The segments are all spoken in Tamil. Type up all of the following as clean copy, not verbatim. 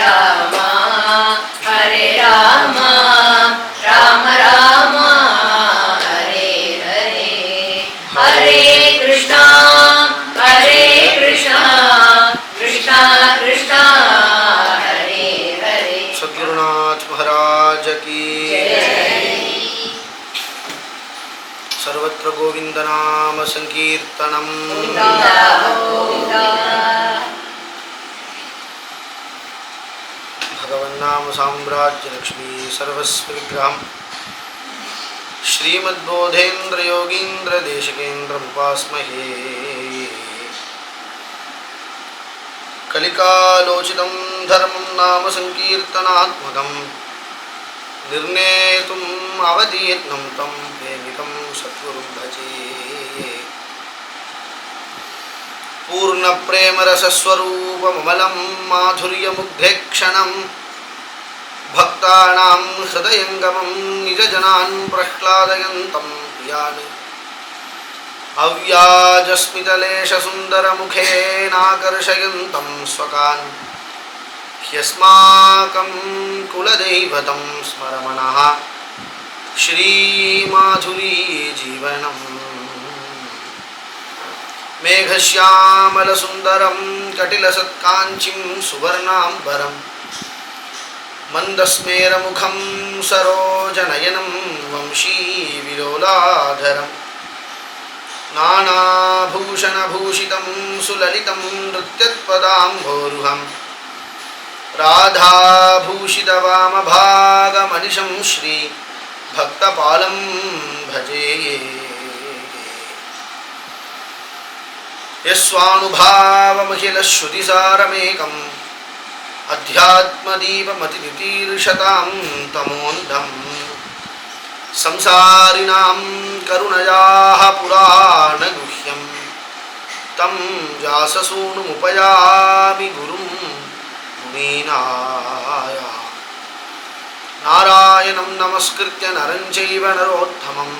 Rama, Hare Rama, Rama Rama, Hare Hare, Hare Krishna, Krishna Krishna, Hare Hare. सद्गुरुनाथ महाराज की सर्वत्र गोविंद नाम संकीर्तनम. भगवन्नाम साम्राज्य लक्ष्मी सर्वस्व विग्रहम् श्रीमद्बोधेन्द्र योगीन्द्र देशिकेन्द्र उपास्महे. कलिकालोचितं धर्मं नाम संकीर्तनात्मकं निर्णेतुम् अवतीर्णं तं प्रेमिकं सद्गुरुं भजे. पूर्णप्रेमरसस्वरूपममलं माधुर्यमुग्धेक्षणं भक्तानां हृदयङ्गमं निजजनान् प्रह्लादयन्तं प्रियान् अव्याजस्मितलेशसुन्दरमुखेनाकर्षयन्तं स्वकान् ह्यस्माकं कुलदैवतं स्मरमणः श्रीमाधुरीजीवनम्. मेघश्यामलसुन्दरं कटिलसत्काञ्चिं सुवर्णाम्बरं मन्दस्मेरमुखं सरोजनयनं वंशीविलोलाधरं नानाभूषणभूषितं सुललितं नृत्यत्पदाम्भोरुहं राधाभूषितवामभागमनिशं श्रीभक्तपालं भजे. यस्वानुभावमखिलश्रुतिसारमेकम् अध्यात्मदीपमतितीर्षतां तमोन्धं संसारिणां करुणयाः पुराणगुह्यं तं व्याससूनुमुपयामि गुरुं मुनीनाय. नारायणं नमस्कृत्य नरं चैव नरोत्तमं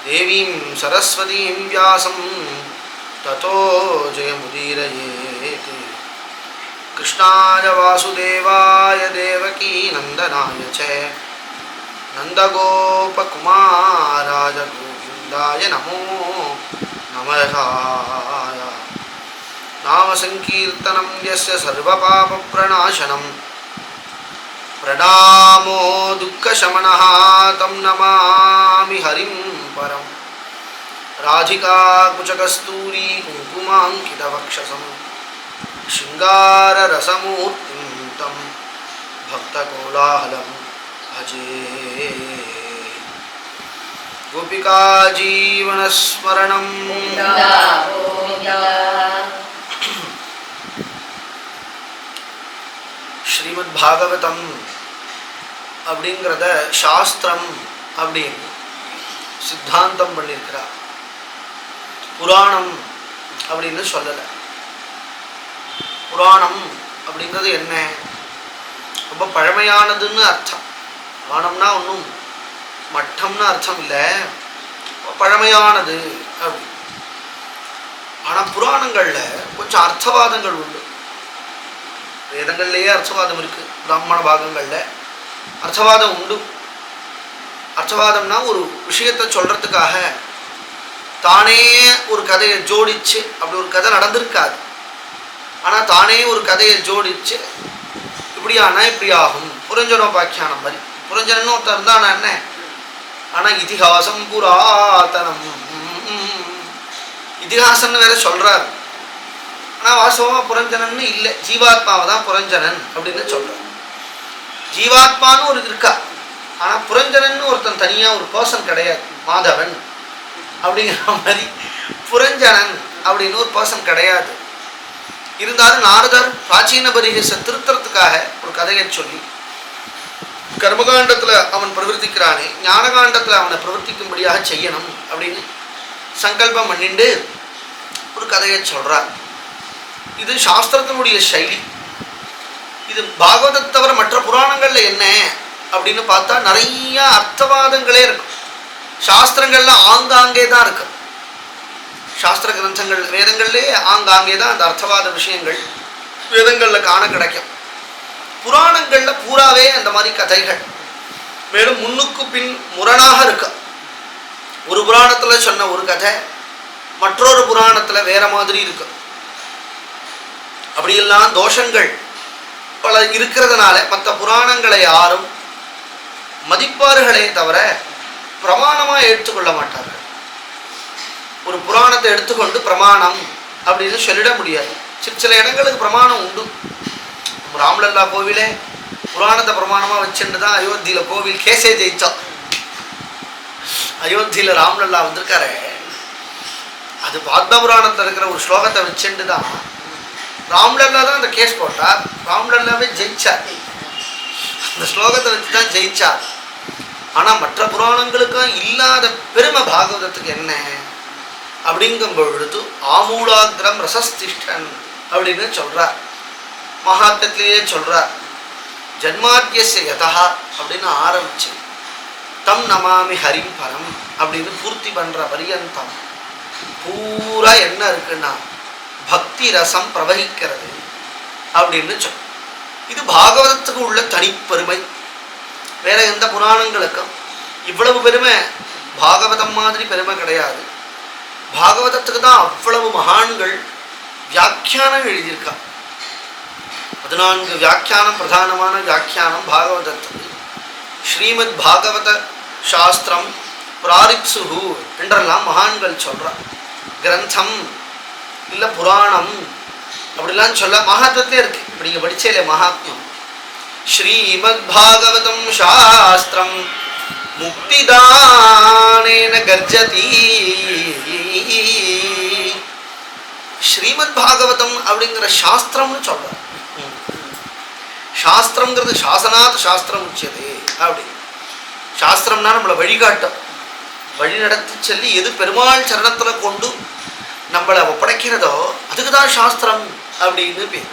देवीं सरस्वतीं व्यासं ततो जयमुदीरयेत्. कृष्णाय वासुदेवाय देवकी नन्दनाय च नन्दगोपकुमाराय गोविन्दाय नमो नमः. नामसङ्कीर्तनं यस्य सर्वपापप्रणाशनं प्रणामो दुःखशमनः तं नमामि हरिं परम्. राधिका कुचकस्तूरी कुङ्कुमाङ्कितवक्षसं शृङ्गाररसमूर्तिं तं भक्तकोलाहलं भजे. गोपिकाजीवनस्मरणं ஸ்ரீமத்பாகவதம் அப்படிங்கிறத சாஸ்திரம் அப்படின்னு சித்தாந்தம் பண்ணியிருக்கிறார். புராணம் அப்படின்னு சொல்லலை. புராணம் அப்படிங்கிறது என்ன? ரொம்ப பழமையானதுன்னு அர்த்தம். புராணம்னா ஒன்றும் மட்டம்னு அர்த்தம் இல்லை, பழமையானது அப்படி. ஆனால் புராணங்களில் கொஞ்சம் அர்த்தவாதங்கள் உண்டு. வேதங்கள்லேயே அர்த்தவாதம் இருக்குது, பிராமண பாகங்களில் அர்த்தவாதம் உண்டு. அர்த்தவாதம்னா ஒரு விஷயத்தை சொல்கிறதுக்காக தானே ஒரு கதையை ஜோடிச்சு, அப்படி ஒரு கதை நடந்திருக்காது, ஆனால் தானே ஒரு கதையை ஜோடிச்சு இப்படியானா இப்படி ஆகும், புரஞ்சனோபாக்கியானம் மாதிரி. புரஞ்சனன்னு ஒருத்தர் இருந்தானா என்ன, ஆனால் இதிகாசம் புராதனம், இதிகாசம்னு வேற சொல்கிறார். ஆனால் வாஸ்தவமாக புரஞ்சனன்னு இல்லை, ஜீவாத்மாவை தான் புரஞ்சனன் அப்படின்னு சொல்கிறார். ஜீவாத்மான்னு ஒரு இருக்கா, ஆனால் புரஞ்சனன்னு ஒருத்தன் தனியாக ஒரு பர்சன் கிடையாது. மாதவன் அப்படிங்கிற மாதிரி புரஞ்சனன் அப்படின்னு ஒரு பர்சன் கிடையாது. இருந்தாலும் நாரதர் பிராச்சீன பரிகேச திருத்தறதுக்காக ஒரு கதையை சொல்லி, கர்மகாண்டத்தில் அவன் பிரவர்த்திக்கிறானே, ஞானகாண்டத்தில் அவனை பிரவர்த்திக்கும்படியாக செய்யணும் அப்படின்னு சங்கல்பம் பண்ணிண்டு ஒரு கதையை சொல்கிறார். இது சாஸ்திரத்தினுடைய சைலி. இது பாகவதத்தை தவிர மற்ற புராணங்களில் என்ன அப்படின்னு பார்த்தா நிறைய அர்த்தவாதங்களே இருக்கும். சாஸ்திரங்களில் ஆங்காங்கே தான் இருக்கு. சாஸ்திர கிரந்தங்கள் வேதங்கள்லே ஆங்காங்கே தான் அந்த அர்த்தவாத விஷயங்கள் வேதங்களில் காண கிடைக்கும். புராணங்களில் பூராவே அந்த மாதிரி கதைகள். மேலும் முன்னுக்கு பின் முரணாக இருக்கு. ஒரு புராணத்தில் சொன்ன ஒரு கதை மற்றொரு புராணத்தில் வேற மாதிரி இருக்கு. அப்படியெல்லாம் தோஷங்கள் பல இருக்கிறதுனால மற்ற புராணங்களை யாரும் மதிப்பார்களே தவிர பிரமாணமாக எடுத்துக்கொள்ள மாட்டார்கள். ஒரு புராணத்தை எடுத்துக்கொண்டு பிரமாணம் அப்படின்னு சொல்லிட முடியாது. சில இடங்களுக்கு பிரமாணம் உண்டு. ராம்லல்லா கோவிலே புராணத்தை பிரமாணமாக வச்சுட்டு தான் அயோத்தியில் கோவில் கேஸே ஜெயிச்சோம். அயோத்தியில் ராம்லல்லா வந்திருக்காரு, அது பத்ம புராணத்தில் இருக்கிற ஒரு ஸ்லோகத்தை வச்சுட்டு தான் ராம்லல்லா தான் அந்த கேஸ் போட்டார். ராம்லல்லாவே ஜெயிச்சார். அந்த ஸ்லோகத்தை வச்சு தான் ஜெயிச்சார். ஆனால் மற்ற புராணங்களுக்கும் இல்லாத பெருமை பாகவதத்துக்கு என்ன அப்படிங்கும் பொழுது ஆமூலாகிரம் ரசஸ்திஷ்டன் அப்படின்னு சொல்றார். மகாத்மத்திலேயே சொல்றார், ஜன்மாத்தியஸ்ய யதா அப்படின்னு ஆரம்பிச்சு தம் நமாமி ஹரிம் பரம் அப்படின்னு பூர்த்தி பண்ற பரியந்தம் பூரா என்ன இருக்குன்னா பக்தி ரசம் பிரவகிக்கிறது அப்படின்னு சொல். இது பாகவதத்துக்கு உள்ள தனிப்பெருமை. வேற எந்த புராணங்களுக்கும் இவ்வளவு பெருமை பாகவதம் மாதிரி பெருமை கிடையாது. பாகவதத்துக்கு தான் அவ்வளவு மகான்கள் வியாக்கியானம் எழுதியிருக்கா. 14 வியாக்கியானம், பிரதானமான வியாக்கியானம் பாகவதத்துக்கு. ஸ்ரீமத் பாகவத சாஸ்திரம் பிராரிப்சுஹு என்றெல்லாம் மகான்கள் சொல்றார். கிரந்தம் இல்லை புராணம் அப்படிலாம் சொல்ல மகாத்மத்திலே இருக்கு. இப்படி நீங்கள் படிச்சேலே மகாத்மியம். ஸ்ரீமத் பாகவதம் சாஸ்திரம் முக்திதானேன கர்ஜதி. ஸ்ரீமத் பாகவதம் அப்படிங்கிற சாஸ்திரம்னு சொல்றார். சாஸ்திரம்ங்கிறது சாசனாத் சாஸ்திரம் உச்சதே. அப்படி சாஸ்திரம்னா நம்மளை வழிகாட்டும், வழி நடத்தி சொல்லி எது பெருமாள் சரணத்தில் கொண்டு நம்மளை ஒப்படைக்கிறதோ அதுக்கு தான் சாஸ்திரம் அப்படின்னு பேர்.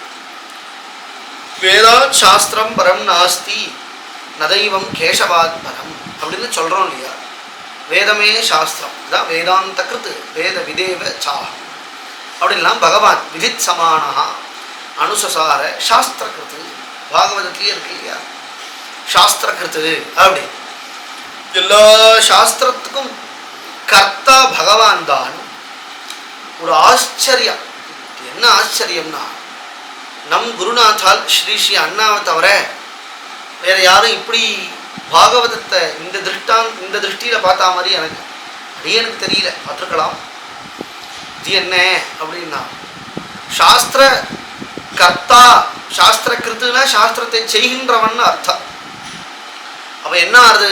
வேதாத் சாஸ்திரம் பரம் நாஸ்தி நதைவம் கேசவாத் பரம் அப்படின்னு சொல்கிறோம் இல்லையா. வேதமே சாஸ்திரம், அதான் வேதாந்த கிருத்து வேத விதேவ சாஹம் அப்படின்லாம் பகவான் விதித் சமானஹா அனுசசார சாஸ்திர கிருத்து பாகவதத்திலேயே இருக்கு இல்லையா. சாஸ்திர கிருத்து அப்படி எல்லா சாஸ்திரத்துக்கும் கர்த்தா பகவான் தான். ஒரு ஆச்சரியம். என்ன ஆச்சரியம்னா நம் குருநாதால் ஸ்ரீ ஸ்ரீ அண்ணாவை தவிர வேற யாரும் இப்படி பாகவதத்தை இந்த திருஷ்டியில பார்த்தா மாதிரி எனக்கு தெரியல. பார்த்துருக்கலாம். இது என்ன அப்படின்னா சாஸ்திர கர்த்தா, சாஸ்திர கிருத்துனா சாஸ்திரத்தை செய்கின்றவன் அர்த்தம். அப்ப என்ன ஆறுது?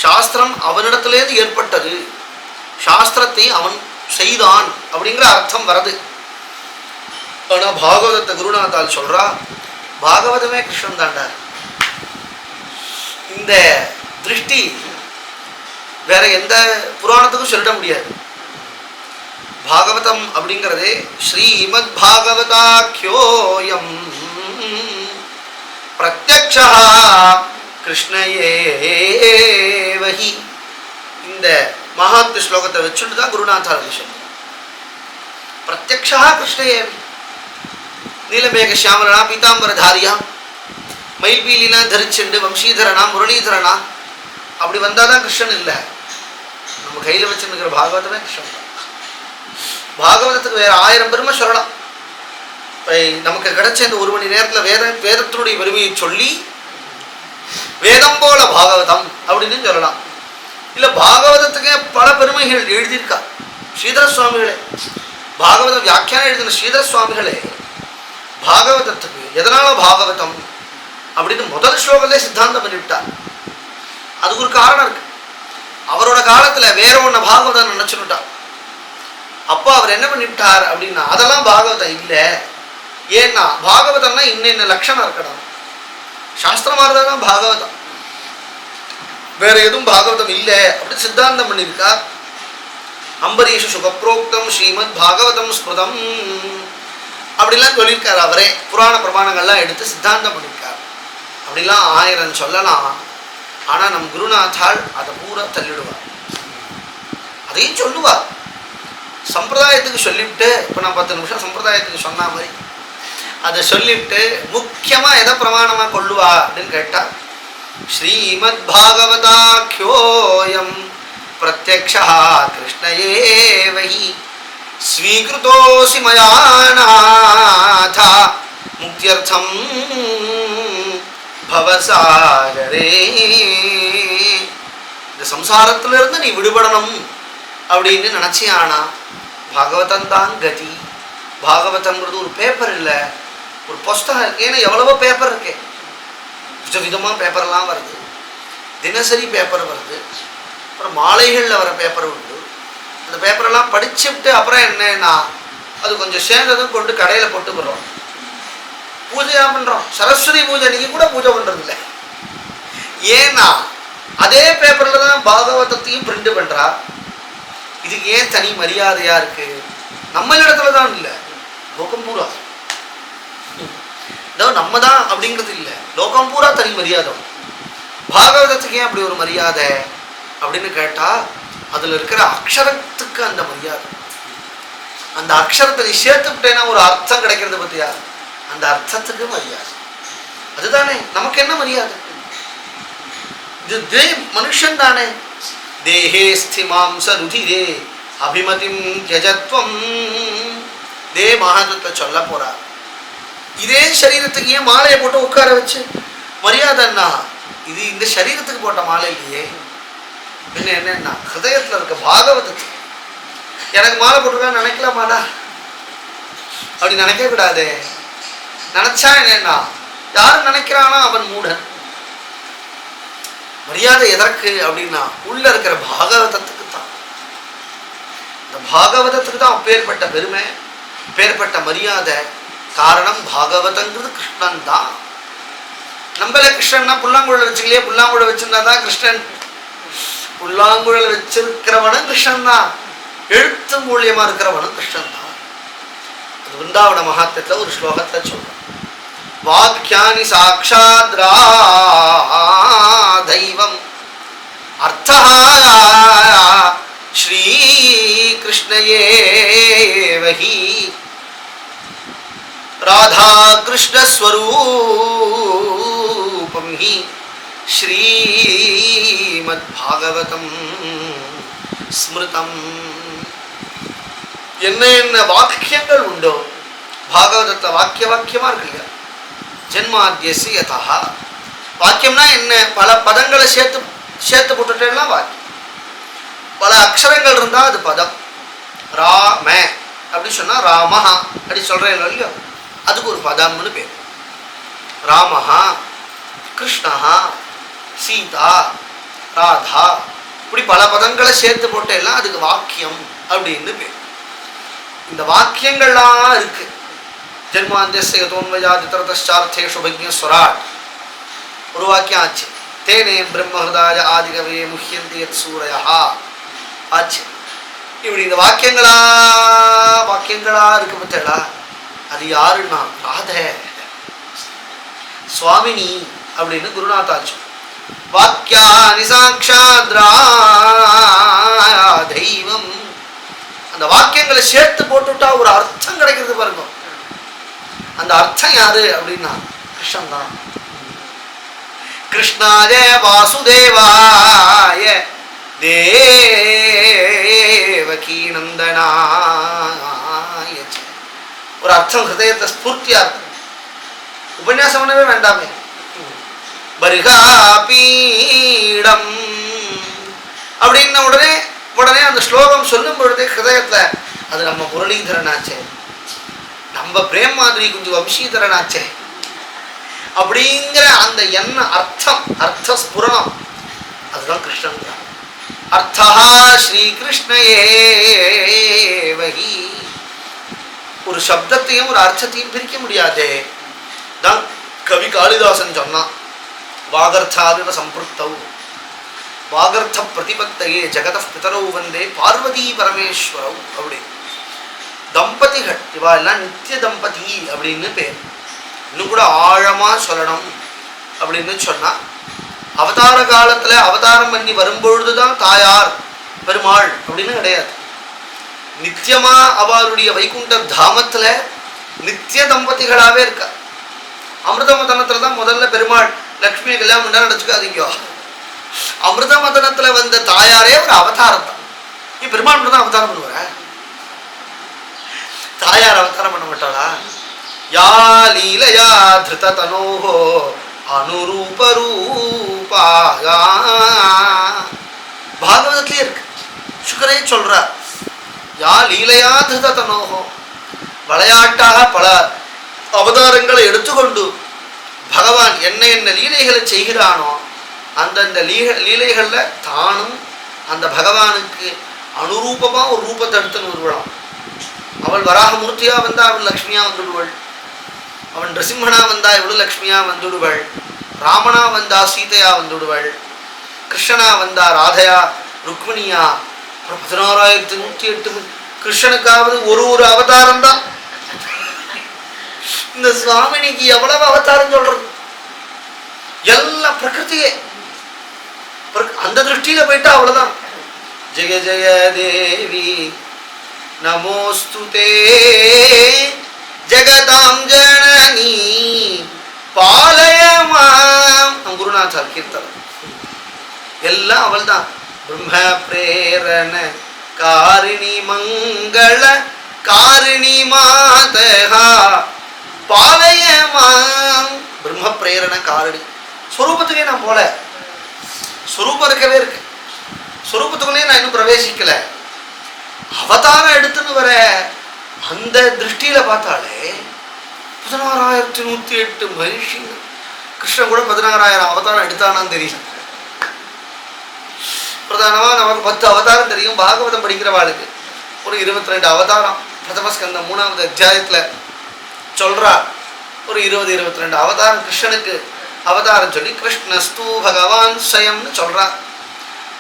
சாஸ்திரம் அவனிடத்திலேருந்து ஏற்பட்டது, சாஸ்திரத்தை அவன் செய்தான் அப்படிங்கிற அர்த்தம் வருது. ஆனால் பாகவதத்தை குருநாதால் சொல்றா, பாகவதமே கிருஷ்ணன் தாண்டா. இந்த திருஷ்டி வேற எந்த புராணத்துக்கும் சொல்லிட முடியாது. பாகவதம் அப்படிங்கிறதே ஸ்ரீமத் பாகவதாக்கியோயம் பிரத்யக்ஷா கிருஷ்ணயேவஹி. இந்த மகாத்ம ஸ்லோகத்தை வச்சுட்டு தான் குருநாதால் விஷயம். பிரத்யக்ஷா கிருஷ்ணயேவி. நீலமேக சியாமலனா பீதாம்பரதாரியா மயில்பீலினா தரிச்சுண்டு வம்சீதரனா முரளீதரனா அப்படி வந்தாதான் கிருஷ்ணன் இல்லை. நம்ம கையில் வச்சுருக்கிற பாகவதமே கிருஷ்ணன் தான். பாகவதத்துக்கு வேற 1000 பெருமை சொல்லலாம். இப்போ நமக்கு கிடைச்ச இந்த 1 மணி நேரத்தில் வேதத்தினுடைய பெருமையை சொல்லி வேதம் போல பாகவதம் அப்படின்னு சொல்லலாம். இல்லை பாகவதத்துக்கே பல பெருமைகள் எழுதியிருக்கா. ஸ்ரீதர சுவாமிகளே பாகவத வியாக்கியானம் எழுதின ஸ்ரீதர சுவாமிகளே பாகவதத்துக்கு எதனால பாகவதம் அப்படின்னு முதல் ஸ்லோகத்திலே சித்தாந்தம் பண்ணிவிட்டார். அதுக்கு ஒரு காரணம் இருக்கு. அவரோட காலத்தில் வேற ஒன்று பாகவதம் நினைச்சுட்டார். அப்போ அவர் என்ன பண்ணிவிட்டார் அப்படின்னா அதெல்லாம் பாகவதம் இல்லை. ஏன்னா பாகவதம்னா இன்ன லட்சணம் இருக்கணும். சாஸ்திரமாக இருந்தால் தான் பாகவதம், வேற எதுவும் பாகவதம் இல்லை அப்படின்னு சித்தாந்தம் பண்ணியிருக்கார். அம்பரீஷ சுகப்ரோக்தம் ஸ்ரீமத் பாகவதம் ஸ்மிருதம் அப்படிலாம் சொல்லியிருக்காரு. அவரே புராண பிரமாணங்கள்லாம் எடுத்து சித்தாந்தம் பண்ணியிருக்கார். அப்படிலாம் 1000 சொல்லலாம். ஆனால் நம் குருநாதால் அதை பூரா தள்ளிடுவார். அதையும் சொல்லுவார். சம்பிரதாயத்துக்கு சொல்லிவிட்டு இப்போ நான் 10 நிமிஷம் சம்பிரதாயத்துக்கு சொன்ன மாதிரி அதை சொல்லிட்டு முக்கியமாக எதை பிரமாணமாக கொள்ளுவா அப்படின்னு கேட்டா ஸ்ரீமத் பாகவதாக்கியோயம் பிரத்யக்ஷா கிருஷ்ணயேவஹி ஸ்வீகிருதோசி மயா நாதா முக்தியர்த்தம் பவசாகரே. இந்த சம்சாரத்திலிருந்து நீ விடுபடணும் அப்படின்னு நினச்சியானா பாகவதம் தான் கதி. பாகவதம்ங்கிறது ஒரு பேப்பர் இல்லை, ஒரு புஸ்தகம் இருக்கு. ஏன்னா எவ்வளவோ பேப்பர் இருக்கு, விதவிதமாக பேப்பர்லாம் வருது, தினசரி பேப்பர் வருது, அப்புறம் மாலைகளில் வர பேப்பர் உண்டு. அந்த பேப்பரெல்லாம் படிச்சுட்டு அப்புறம் என்னன்னா அது கொஞ்சம் சேர்ந்ததும் கொண்டு கடையில் போட்டுக்கிறோம், பூஜையாக பண்ணுறோம். சரஸ்வதி பூஜை அன்னைக்கு கூட பூஜை பண்ணுறது இல்லை. ஏன்னா அதே பேப்பரில் தான் பாகவதத்தையும் பிரிண்ட் பண்ணுறா. இதுக்கு ஏன் தனி மரியாதையாக இருக்குது? நம்மளிடத்துல தான் இல்லை, லோகம் பூரா. நம்ம தான் அப்படிங்கிறது இல்லை, லோகம் பூரா தனி மரியாதை. பாகவதத்துக்கு ஏன் அப்படி ஒரு மரியாதை அப்படின்னு கேட்டால் அதில் இருக்கிற அக்ஷரத்துக்கு அந்த மரியாதை. அந்த அக்ஷரத்தை நீ சேர்த்துக்கிட்டேன்னா ஒரு அர்த்தம் கிடைக்கிறது பற்றியா, அந்த அர்த்தத்துக்கு மரியாதை. அதுதானே நமக்கு என்ன மரியாதை? இது மனுஷன் தானே. தேஹே ஸ்திமாம்ச ருதிரே அபிமதிம் த்யஜத்வம். தே மகாத்மத்தை சொல்ல போறார். இதே சரீரத்துக்கு ஏன் மாலையை போட்டு உட்கார வச்சு மரியாதைன்னா இது இந்த சரீரத்துக்கு போட்ட மாலை இல்லையே. என்னன்னா ஹிருதயத்தில் இருக்க பாகவதத்துக்கு எனக்கு மாலை போட்டுருக்கான்னு நினைக்கலாமாடா? அப்படி நினைக்க கூடாது. நினைச்சா என்னன்னா யாரு நினைக்கிறானா அவன் மூடன். மரியாதை எதற்கு அப்படின்னா உள்ள இருக்கிற பாகவதத்துக்கு தான். இந்த பாகவதத்துக்கு தான் அப்பேற்பட்ட பெருமை, அப்பேற்பட்ட மரியாதை. காரணம் பாகவதங்கிறது கிருஷ்ணன் தான். நம்மள கிருஷ்ணன்னா புல்லாங்குழல் வச்சுக்கலையே, புல்லாங்குழல் வச்சிருந்தா தான் கிருஷ்ணன். புல்லாங்குழல் வச்சிருக்கிறவனும் கிருஷ்ணன் தான், எழுத்து மூலியமா இருக்கிறவனும் கிருஷ்ணன் தான். அது விருந்தாவன மகாத்மியத்துல ஒரு ஸ்லோகத்தை சொல்றோம். வாக்கியானி சாட்சாத் தெய்வம் அர்த்தா ஸ்ரீ கிருஷ்ணயேவஹி ராதா கிருஷ்ண ஸ்வரூபம் ஹி ஸ்ரீமத் பாகவதம் ஸ்மிருதம். என்ன என்ன வாக்கியங்கள் உண்டோ பாகவதத்தில் வாக்கியமா இருக்கு இல்லையா? ஜென்மாத்யசி யதா. வாக்கியம்னா என்ன? பல பதங்களை சேர்த்து போட்டுட்டேன்னா வாக்கியம். பல அக்ஷரங்கள் இருந்தால் அது பதம். ராம அப்படி சொன்னால் ராமஹா அப்படி சொல்கிறேன் இல்லையோ, அதுக்கு ஒரு பதம்னு பேர். ராமஹா, கிருஷ்ணஹா, சீதா, ராதா, இப்படி பல பதங்களை சேர்த்து போட்டேன்னா அதுக்கு வாக்கியம் அப்படின்னு பேர். இந்த வாக்கியங்கள்லாம் இருக்கு. ஜென்மாந்தியஸ்ய யதோன்வயாதிதரதச்சார்த்தேஷு பக்ஞஸ்வராட் ஒரு வாக்கியம் ஆச்சு. தேனே பிரம்மஹதாய ஆதிகவே முஹ்யந்தி யத் சூரயா ஆச்சு. இப்படி இந்த வாக்கியங்களா இருக்கு பார்த்தா அது யாருன்னா ராதே சுவாமினி அப்படின்னு குருநாதாச்சு. வாக்கியானி சாட்சாத் தெய்வம். அந்த வாக்கியங்களை சேர்த்து போட்டுட்டா ஒரு அர்த்தம் கிடைக்கிறது பாருங்க. அந்த அர்த்தம் யாரு அப்படின்னா கிருஷ்ணன் தான். கிருஷ்ணாய வாசுதேவாய தேவகி நந்தனாய. ஒரு அர்த்தம் ஹிருதயத்தை ஸ்பூர்த்தியா இருக்கு. உபன்யாசம் பண்ணவே வேண்டாமே. பரிகாபீடம் அப்படின்ன உடனே அந்த ஸ்லோகம் சொல்லும் பொழுதே ஹிருதயத்துல அது நம்ம முரளீதரனாச்சே, நம்ம பிரேம் மாதிரி கொஞ்சம் வம்சீதரனாச்சே அப்படிங்கிற அந்த என்ன அர்த்த ஸ்புரணம் அதுதான் கிருஷ்ணன் தான். அர்த்தா ஸ்ரீகிருஷ்ணயேவஹி. ஒரு சப்தத்தையும் ஒரு அர்த்தத்தையும் பிரிக்க முடியாதே. தான் கவி காளிதாசன் சொன்னான். வாகர்த்தாவிவ சம்பிருக்தௌ வாகர்த்த பிரதிபக்தையே ஜெகத பிதரௌ வந்தே பார்வதி பரமேஸ்வரௌ. அப்படி தம்பதிகள் இவா எல்லாம் நித்திய தம்பதி அப்படின்னு பேர். இன்னும் கூட ஆழமா சொல்லணும் அப்படின்னு சொன்னா அவதார காலத்துல அவதாரம் பண்ணி வரும்பொழுதுதான் தாயார் பெருமாள் அப்படின்னு கிடையாது. நித்தியமா அவளுடைய வைகுண்ட தாமத்துல நித்திய தம்பதிகளாகவே இருக்கா. அமிர்த மதனத்தில் தான் முதல்ல பெருமாள் லக்ஷ்மியை கல்யாணம் பண்ணா நினச்சிக்காதீங்க. அமிர்த மதனத்தில் வந்த தாயாரே ஒரு அவதாரம் தான். நீ பெருமாள் மட்டும் தான் அவதாரம் பண்ணுவ, தாயார் அவதாரம் பண்ண மாட்டாளா? யா லீலையா திருத தனோஹோ அனுரூப ரூபாயா. பாகவதத்திலே இருக்கு, சுக்கரே சொல்றார். யா லீலையா திருத தனோஹோ, விளையாட்டாக பல அவதாரங்களை எடுத்துக்கொண்டு பகவான் என்ன என்ன லீலைகளை செய்கிறானோ அந்தந்த லீலைகளில் தானும் அந்த பகவானுக்கு அனுரூபமாக ஒரு ரூபத்தை எடுத்துன்னு வருவான். அவள் வராகமூர்த்தியா வந்தா அவள் லக்ஷ்மியா வந்துடுவள், அவன் நரசிம்மனா வந்தா இவளு லக்ஷ்மியா வந்துடுவள், ராமனா வந்தா சீதையா வந்துடுவள், கிருஷ்ணனா வந்தா ராதையா ருக்மிணியா. 16,108 கிருஷ்ணனுக்காவது ஒரு அவதாரம் தான். இந்த சுவாமினிக்கு எவ்வளவு அவதாரம் சொல்றது? எல்லாம் பிரகிருதியே. அந்த திருஷ்டியில போயிட்டா அவ்வளவுதான். ஜெய ஜெய தேவி நமோஸ்துதே ஜெகதாம் ஜனனி பாலய மாம். நம் குருநாதர் கீர்த்தனம் எல்லாம் அவள் தான். பிரம்ம பிரேரண காரிணி மங்கள காரிணி மாதா பாலய மாம். பிரம்ம பிரேரண காரிணி. ஸ்வரூபத்துக்கே நான் போல, ஸ்வரூபம் இருக்கவே இருக்கு, ஸ்வரூபத்துக்குள்ளே நான் இன்னும் பிரவேசிக்கல. அவதாரம் எடுத்துன்னு வர அந்த திருஷ்டியில பார்த்தாலே 16,108 மகிழ்ச்சிங்க. கிருஷ்ணன் கூட 16,000 அவதாரம் எடுத்தானான்னு தெரியல. பிரதானமா நமக்கு 10 அவதாரம் தெரியும். பாகவதம் படிக்கிறவாளுக்கு ஒரு 22 அவதாரம் பிரதமஸ்கந்தம் 3வது அத்தியாயத்துல சொல்றா. ஒரு 20-22 அவதாரம் கிருஷ்ணனுக்கு அவதாரம் சொல்லி கிருஷ்ணஸ்து பகவான் ஸ்வயம்னு சொல்றா.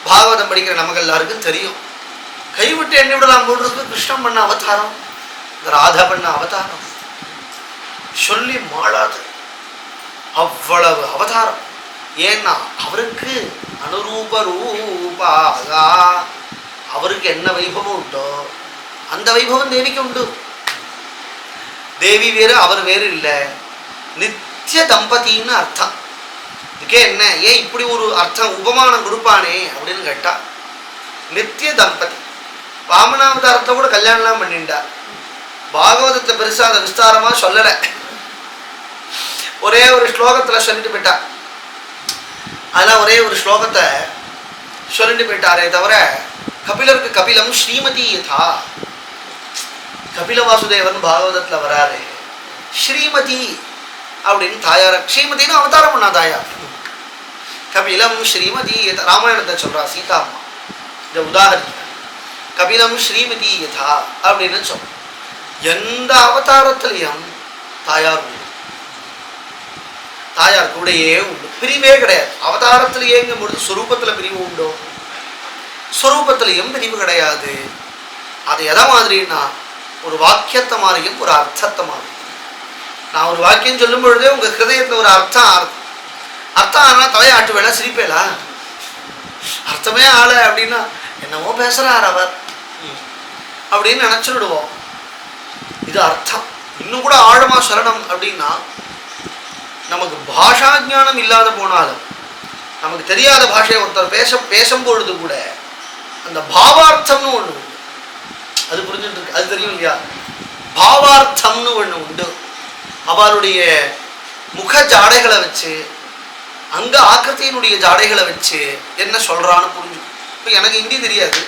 பாகவதம் படிக்கிற நமக்கு எல்லாருக்கும் தெரியும். கைவிட்டு எண்ணி விடலாம் போல் இருக்கு. கிருஷ்ணன் பண்ண அவதாரம், ராதா பண்ண அவதாரம் சொல்லி மாளாது அவ்வளவு அவதாரம். ஏன்னா அவருக்கு அனுரூப ரூபாகா, அவருக்கு என்ன வைபவம் உண்டோ அந்த வைபவம் தேவிக்கு உண்டு. தேவி வேறு அவர் வேறு இல்லை, நித்திய தம்பதின்னு அர்த்தம். இதுக்கே என்ன ஏன் இப்படி ஒரு அர்த்தம் உபமானம் கொடுப்பானே அப்படின்னு கேட்டா, நித்திய தம்பதி. வாமனாவதாரத்தை கூட கல்யாணம்லாம் பண்ணிண்டா. பாகவதத்தை பெருசா அதை விஸ்தாரமா சொல்லல, ஒரே ஒரு ஸ்லோகத்துல சொல்லிட்டு போயிட்டா. அதெல்லாம் ஒரே ஒரு ஸ்லோகத்தை சொல்லிட்டு போயிட்டாரே தவிர, கபிலருக்கு கபிலம் ஸ்ரீமதி யதா. கபில வாசுதேவன் பாகவதத்துல வராரு, ஸ்ரீமதி அப்படின்னு தாயார. ஸ்ரீமதினு அவதாரம் பண்ணா தாயார். கபிலம் ஸ்ரீமதி யதா ராமாயணத்தை சொல்றா சீதா அம்மா. இந்த உதாரணம் கபிலம் ஸ்ரீமதி யதா அப்படின்னு சொல்ற. எந்த அவதாரத்திலையும் தாயார் உண்டு, தாயார் கூடயே உண்டு, பிரிவே கிடையாது. அவதாரத்திலேயேங்கும் பொழுது ஸ்வரூபத்துல பிரிவு உண்டோ, ஸ்வரூபத்திலையும் பிரிவு கிடையாது. அது எதை மாதிரின்னா ஒரு வாக்கியத்தை மாதிரியும் ஒரு அர்த்தத்தை மாதிரி. நான் ஒரு வாக்கியம் சொல்லும் பொழுதே உங்க ஹிருதயத்துல ஒரு அர்த்தம் ஆனா தலையாட்டு வேலை சிரிப்பேலா, அர்த்தமே ஆள அப்படின்னா என்னவோ பேசுறார் அவர் அப்படின்னு நினைச்சுடுவோம். இது அர்த்தம். இன்னும் கூட ஆழமா சொல்லணும் அப்படின்னா, நமக்கு பாஷா ஞானம் இல்லாத போனாலும் நமக்கு தெரியாத பாஷையை ஒருத்தர் பேசும்பொழுது கூட அந்த பாவார்த்தம்னு ஒண்ணு உண்டு. அது புரிஞ்சுட்டு இருக்கு, அது தெரியும் இல்லையா? பாவார்த்தம்னு ஒண்ணு உண்டு. அவருடைய முக ஜாடைகளை வச்சு, அங்க ஆக்கிருத்தியினுடைய ஜாடைகளை வச்சு என்ன சொல்றான்னு புரிஞ்சு. இப்போ எனக்கு ஹிந்தி தெரியாது,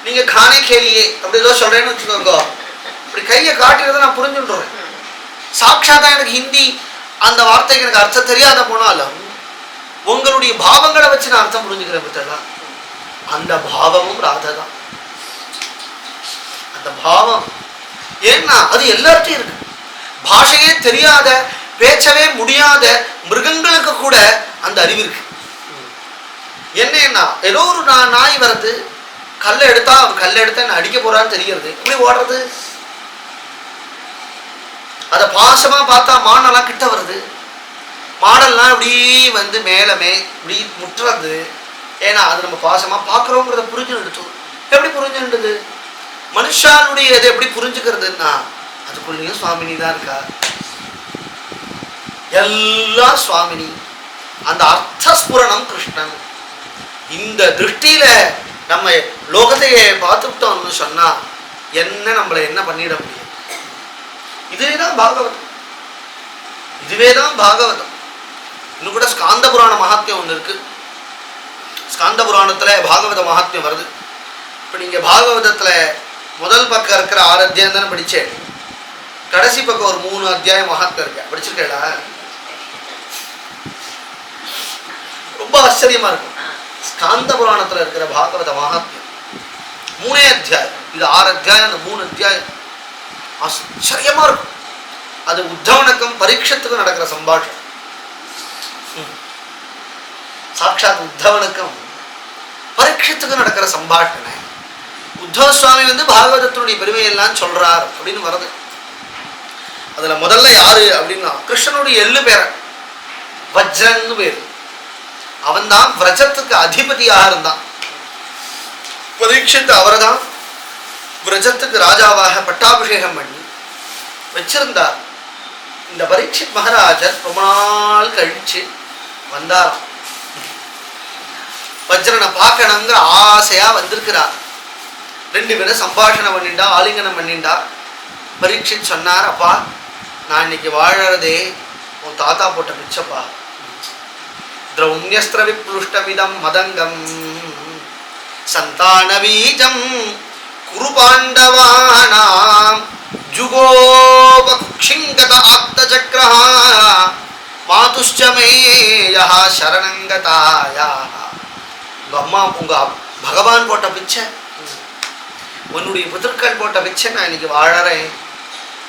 நீங்க கானே கேலியே அப்படி ஏதோ சொல்றேன்னு வச்சுக்கோங்க, இப்படி கையை காட்டுறத நான் புரிஞ்சுடுறேன். சாட்சாதான் எனக்கு ஹிந்தி அந்த வார்த்தைக்கு எனக்கு அர்த்தம் தெரியாத போனாலும் உங்களுடைய பாவங்களை வச்சு நான் அர்த்தம் புரிஞ்சுக்கிறேன். பத்ததான் அந்த பாவமும் ராதை தான். அந்த பாவம் ஏன்னா அது எல்லார்ட்டையும் இருக்கு. பாஷையே தெரியாத, பேச்சவே முடியாத மிருகங்களுக்கு கூட அந்த அறிவு இருக்கு. என்னன்னா ஏதோ ஒரு நாய் வருது, கல்லை எடுத்தா என்ன அடிக்க போறான்னு தெரிகிறது, எப்படி ஓடுறது? அதை பாசமா பார்த்தா மானெல்லாம் கிட்ட வருது, மாடெல்லாம் இப்படி வந்து மேலமே இப்படி முட்டுறது. ஏன்னா அது நம்ம பாசமா பார்க்குறோங்கிறத புரிஞ்சுன்னு எடுத்தோம். எப்படி புரிஞ்சுன்றது? மனுஷானுடைய இதை எப்படி புரிஞ்சுக்கிறதுன்னா அதுக்குள்ளேயும் சுவாமினி தான் இருக்கா. எல்லாம் சுவாமினி. அந்த அர்த்தஸ்புரணம் கிருஷ்ணன். இந்த திருஷ்டியில நம்ம லோகத்தையே பார்த்துட்டோம்னு சொன்னா என்ன நம்மளை என்ன பண்ணிட முடியும்? இதுவேதான் பாகவதம். இதுவேதான் பாகவதம். இன்னும் கூட ஸ்காந்த புராண மகாத்மியம் ஒன்று இருக்கு. ஸ்காந்த புராணத்துல பாகவத மகாத்மியம் வருது. இப்ப நீங்க பாகவதத்துல முதல் பக்கம் இருக்கிற 6 அத்தியாயம் தானே படிச்சேன். கடைசி பக்கம் ஒரு 3 அத்தியாயம் மகாத்மியம் இருக்க படிச்சிருக்கா? ரொம்ப ஆச்சரியமா இருக்கும். ஸ்காந்த புராணத்துல இருக்கிற பாகவத மகாத்மியம் 3 அத்தியாயம். இது 6 அத்தியாயம். அந்த 3 அத்தியாயம் ஆச்சரியமா இருக்கும். அது உத்தவனுக்கும் பரீட்சத்துக்கும் நடக்கிற சம்பாஷணம். சாட்சாத் உத்தவனுக்கும் பரீட்சத்துக்கும் நடக்கிற சம்பாஷணை. உத்தவ சுவாமி பாகவதத்தினுடைய பெருமையெல்லாம் சொல்றார் அப்படின்னு வருது. அதுல முதல்ல யாரு அப்படின்னா கிருஷ்ணனுடைய எள்ளு பேர வஜ்ரன்னு பேரு. அவன் தான் விரஜத்துக்கு அதிபதியாக இருந்தான். பரீட்சித்து அவரை தான் விரஜத்துக்கு ராஜாவாக பட்டாபிஷேகம் பண்ணி வச்சிருந்தார். இந்த பரீட்சித் மகாராஜர் ரொம்ப நாள் கழிச்சு வந்தாராம். வஜ்ரனை பார்க்கணுங்கிற ஆசையா வந்திருக்கிறார். 2 பேரும் சம்பாஷணம் பண்ணிண்டா, ஆலிங்கனம் பண்ணிண்டா. பரீட்சித் சொன்னார், அப்பா நான் இன்னைக்கு வாழறதே உன் தாத்தா போட்ட பிச்சப்பா. திரௌண்யஸ்திர விப்ளுஷ்டமிதம் மதங்கம் சந்தான பீஜம் குரு பாண்டவானாம் ஜுகோபகுக்ஷிங்கத ஆப்தசக்ரஹ மாதுஷ்சமேயா சரணங்கதாயா. அம்மா உங்க பகவான் போட்ட பிச்சை, உன்னுடைய பிதற்கள் போட்ட பிச்சை நான் இன்னைக்கு வாழறேன்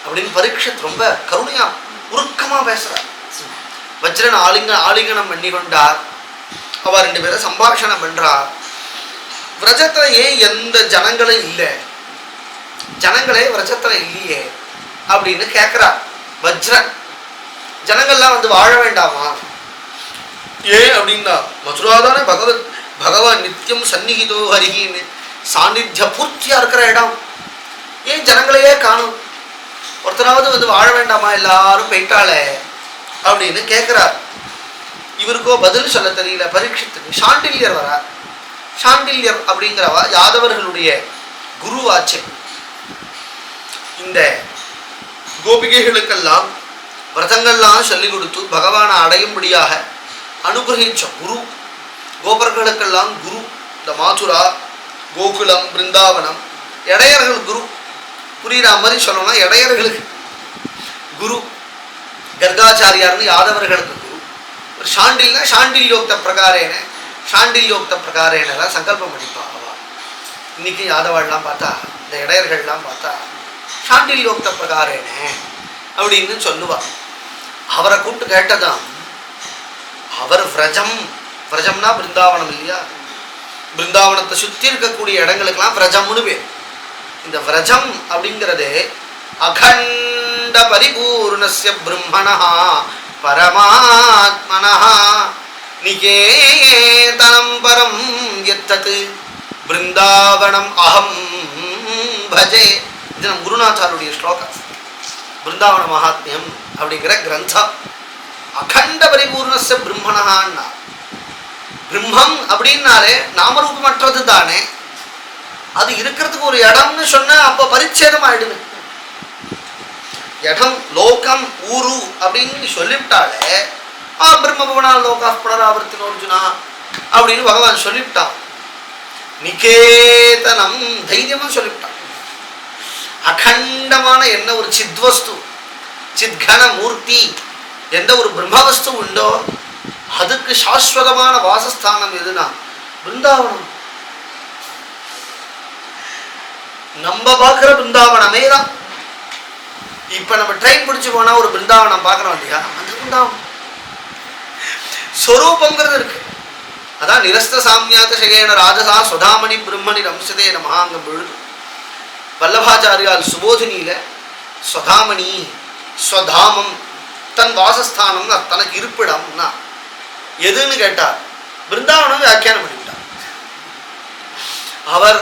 அப்படின்னு பரீட்சித் ரொம்ப கருணையா உருக்கமா பேசுறார். வஜ்ரன் ஆலிங்கனம் பண்ணி கொண்டார். அவர் 2 பேரும் சம்பாஷணம் பண்றார். விரஜத்துல ஏன் எந்த ஜனங்களும் இல்லை, ஜனங்களே விரஜத்துல இல்லையே அப்படின்னு கேட்கிறார் வஜ்ரன். ஜனங்கள்லாம் வாழ வேண்டாமா? ஏன் அப்படின்னா மதுராதான பகவான் நித்தியம் சந்நிகிதோ ஹரிகின்னு சாநித்திய பூர்த்தியா இருக்கிற இடம். ஏன் ஜனங்களையே காணும்? ஒருத்தராவது வாழ வேண்டாமா? எல்லாரும் போயிட்டாளே அப்படின்னு கேட்கிறார். இவருக்கோ பதில் சொல்ல தெரியல பரீட்சித்துக்கு. சாண்டில்யர் வரார். சாண்டில்யர் அப்படிங்கிறவா யாதவர்களுடைய குருவாச்சு. இந்த கோபிகைகளுக்கெல்லாம் விரதங்கள்லாம் சொல்லிக் கொடுத்து பகவானை அடையும்படியாக அனுகிரகிச்ச குரு. கோபர்களுக்கெல்லாம் குரு. இந்த மாதுரா, கோகுலம், பிருந்தாவனம் இடையர்கள் குரு. புரியுற மாதிரி சொல்லணும்னா இடையர்களுக்கு குரு. கர்காச்சாரியார்னு யாதவர்களுக்கு குரு. ஒரு சாண்டில்னா சாண்டில்யோக்த பிரகாரேன, சாண்டில்யோக்த பிரகாரேன சங்கல்பம் பண்ணிப்பா. அவா இன்னைக்கு யாதவாள்லாம் பார்த்தா, இந்த இடையர்கள்லாம் பார்த்தா சாண்டில்யோக்த பிரகாரேன அப்படின்னு சொல்லுவா. அவரை கூப்பிட்டு கேட்டதான் அவர் விரஜம், விரஜம்னா பிருந்தாவனம் இல்லையா, பிருந்தாவனத்தை சுற்றி இருக்கக்கூடிய இடங்களுக்கெல்லாம் விரஜம்னு பேர். இந்த விரஜம் அப்படிங்கிறது அகண்ட பரிபூர்ணஸ்ய பிரம்மணஹ பரமாத்மனஹ நிகேதனம் பரம் யத்தத் பிருந்தாவனம் அகம் பஜே. இது நம் குருநாச்சாருடைய ஸ்லோகம். பிருந்தாவன மகாத்மியம் அப்படிங்கிற கிரந்தம். அகண்ட பரிபூர்ணஸ்ய பிரம்மணஹான்னா பிரம்மம் அப்படின்னாலே நாமரூபமற்றது தானே. அது இருக்கிறதுக்கு ஒரு இடம்னு சொன்ன அப்ப பரிச்சேதம் ஆயிடுது. இடம் லோகம் ஊரு அப்படின்னு சொல்லிவிட்டாலே பிரம்மபவனா லோகா புனராவர்த்தினோ அர்ஜுனா அப்படின்னு பகவான் சொல்லிவிட்டான். நிகேதனம் தைரியமா சொல்லிவிட்டான். அகண்டமான என்ன ஒரு சித்வஸ்து, சித்கன மூர்த்தி எந்த ஒரு பிரம்மவஸ்து உண்டோ அதுக்கு சாஸ்வதமான வாசஸ்தானம் எதுனா பிருந்தாவனம். நம்ம பார்க்கிற பிருந்தாவனமே தான். இப்ப நம்ம ட்ரெயின் பிடிச்சு போனா ஒரு பிருந்தாவனம் பார்க்கறோம் இல்லையா, அந்த பிருந்தாவனம் ஸ்வரூபங்கிறது இருக்கு. அதான் நிரஸ்த சாமியாத சகேன ராஜசா சுதாமணி பிரம்மணி ரம்சதேன மகாங்கம் விழுது. வல்லபாச்சாரியால் சுபோதினியில ஸ்வதாமணி ஸ்வதாமம் தன் வாசஸ்தானம் தனக்கு இருப்பிடம்னா எதுன்னு கேட்டார். பிருந்தாவனம் வியாக்கியானம் பண்ணிவிட்டார் அவர்.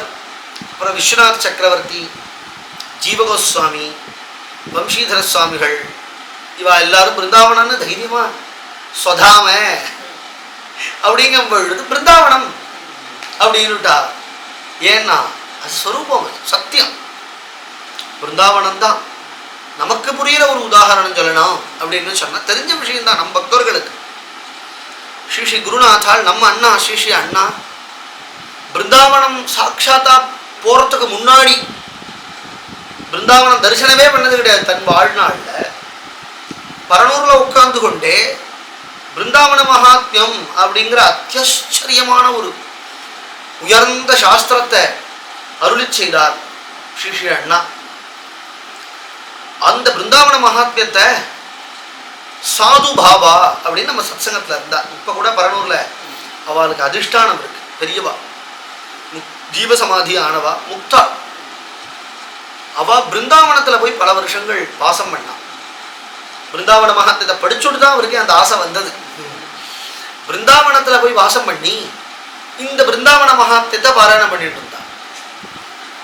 அப்புறம் விஸ்வநாத் சக்கரவர்த்தி, ஜீவகோஸ்வாமி வம்சீதர சுவாமிகள் இவா எல்லாரும் பிருந்தாவனம்னு தைரியமா சொதாம அப்படிங்கும் பொழுது பிருந்தாவனம் அப்படின்னுட்டா. ஏன்னா அது ஸ்வரூபம், அது சத்தியம். பிருந்தாவனம் தான் நமக்கு புரிகிற ஒரு உதாரணம் சொல்லணும் அப்படின்னு சொன்னா தெரிஞ்ச விஷயம்தான் நம் பக்தர்களுக்கு. ஸ்ரீ ஸ்ரீ குருநாதால் நம்ம அண்ணா ஸ்ரீ ஸ்ரீ அண்ணா பிருந்தாவனம் சாட்சாத்தா போறதுக்கு முன்னாடி பிருந்தாவனம் தரிசனமே பண்ணது கிடையாது. தன் வாழ்நாள்ல பரனூர்ல உட்கார்ந்து கொண்டே பிருந்தாவன மகாத்மியம் அப்படிங்கிற அத்தியாச்சரியமான ஒரு உயர்ந்த சாஸ்திரத்தை அருளி செய்தார் ஸ்ரீ ஸ்ரீ அண்ணா. அந்த பிருந்தாவன மகாத்மியத்தை சாது பாபா அப்படின்னு நம்ம சத்சங்கத்தில் இருந்தா. இப்ப கூட பரனூர்ல அவளுக்கு அதிஷ்டானம் இருக்கு, பெரியவா ஜீவசமாதி ஆனவா முக்தா. அவ பிருந்தாவனத்துல போய் பல வருஷங்கள் வாசம் பண்ணா. பிருந்தாவன மகாத்மியத்தை படிச்சுட்டு தான் அவருக்கு அந்த ஆசை வந்தது. பிருந்தாவனத்துல போய் வாசம் பண்ணி இந்த பிருந்தாவன மகாத்மியத்தை பாராயணம் பண்ணிட்டு இருந்தா.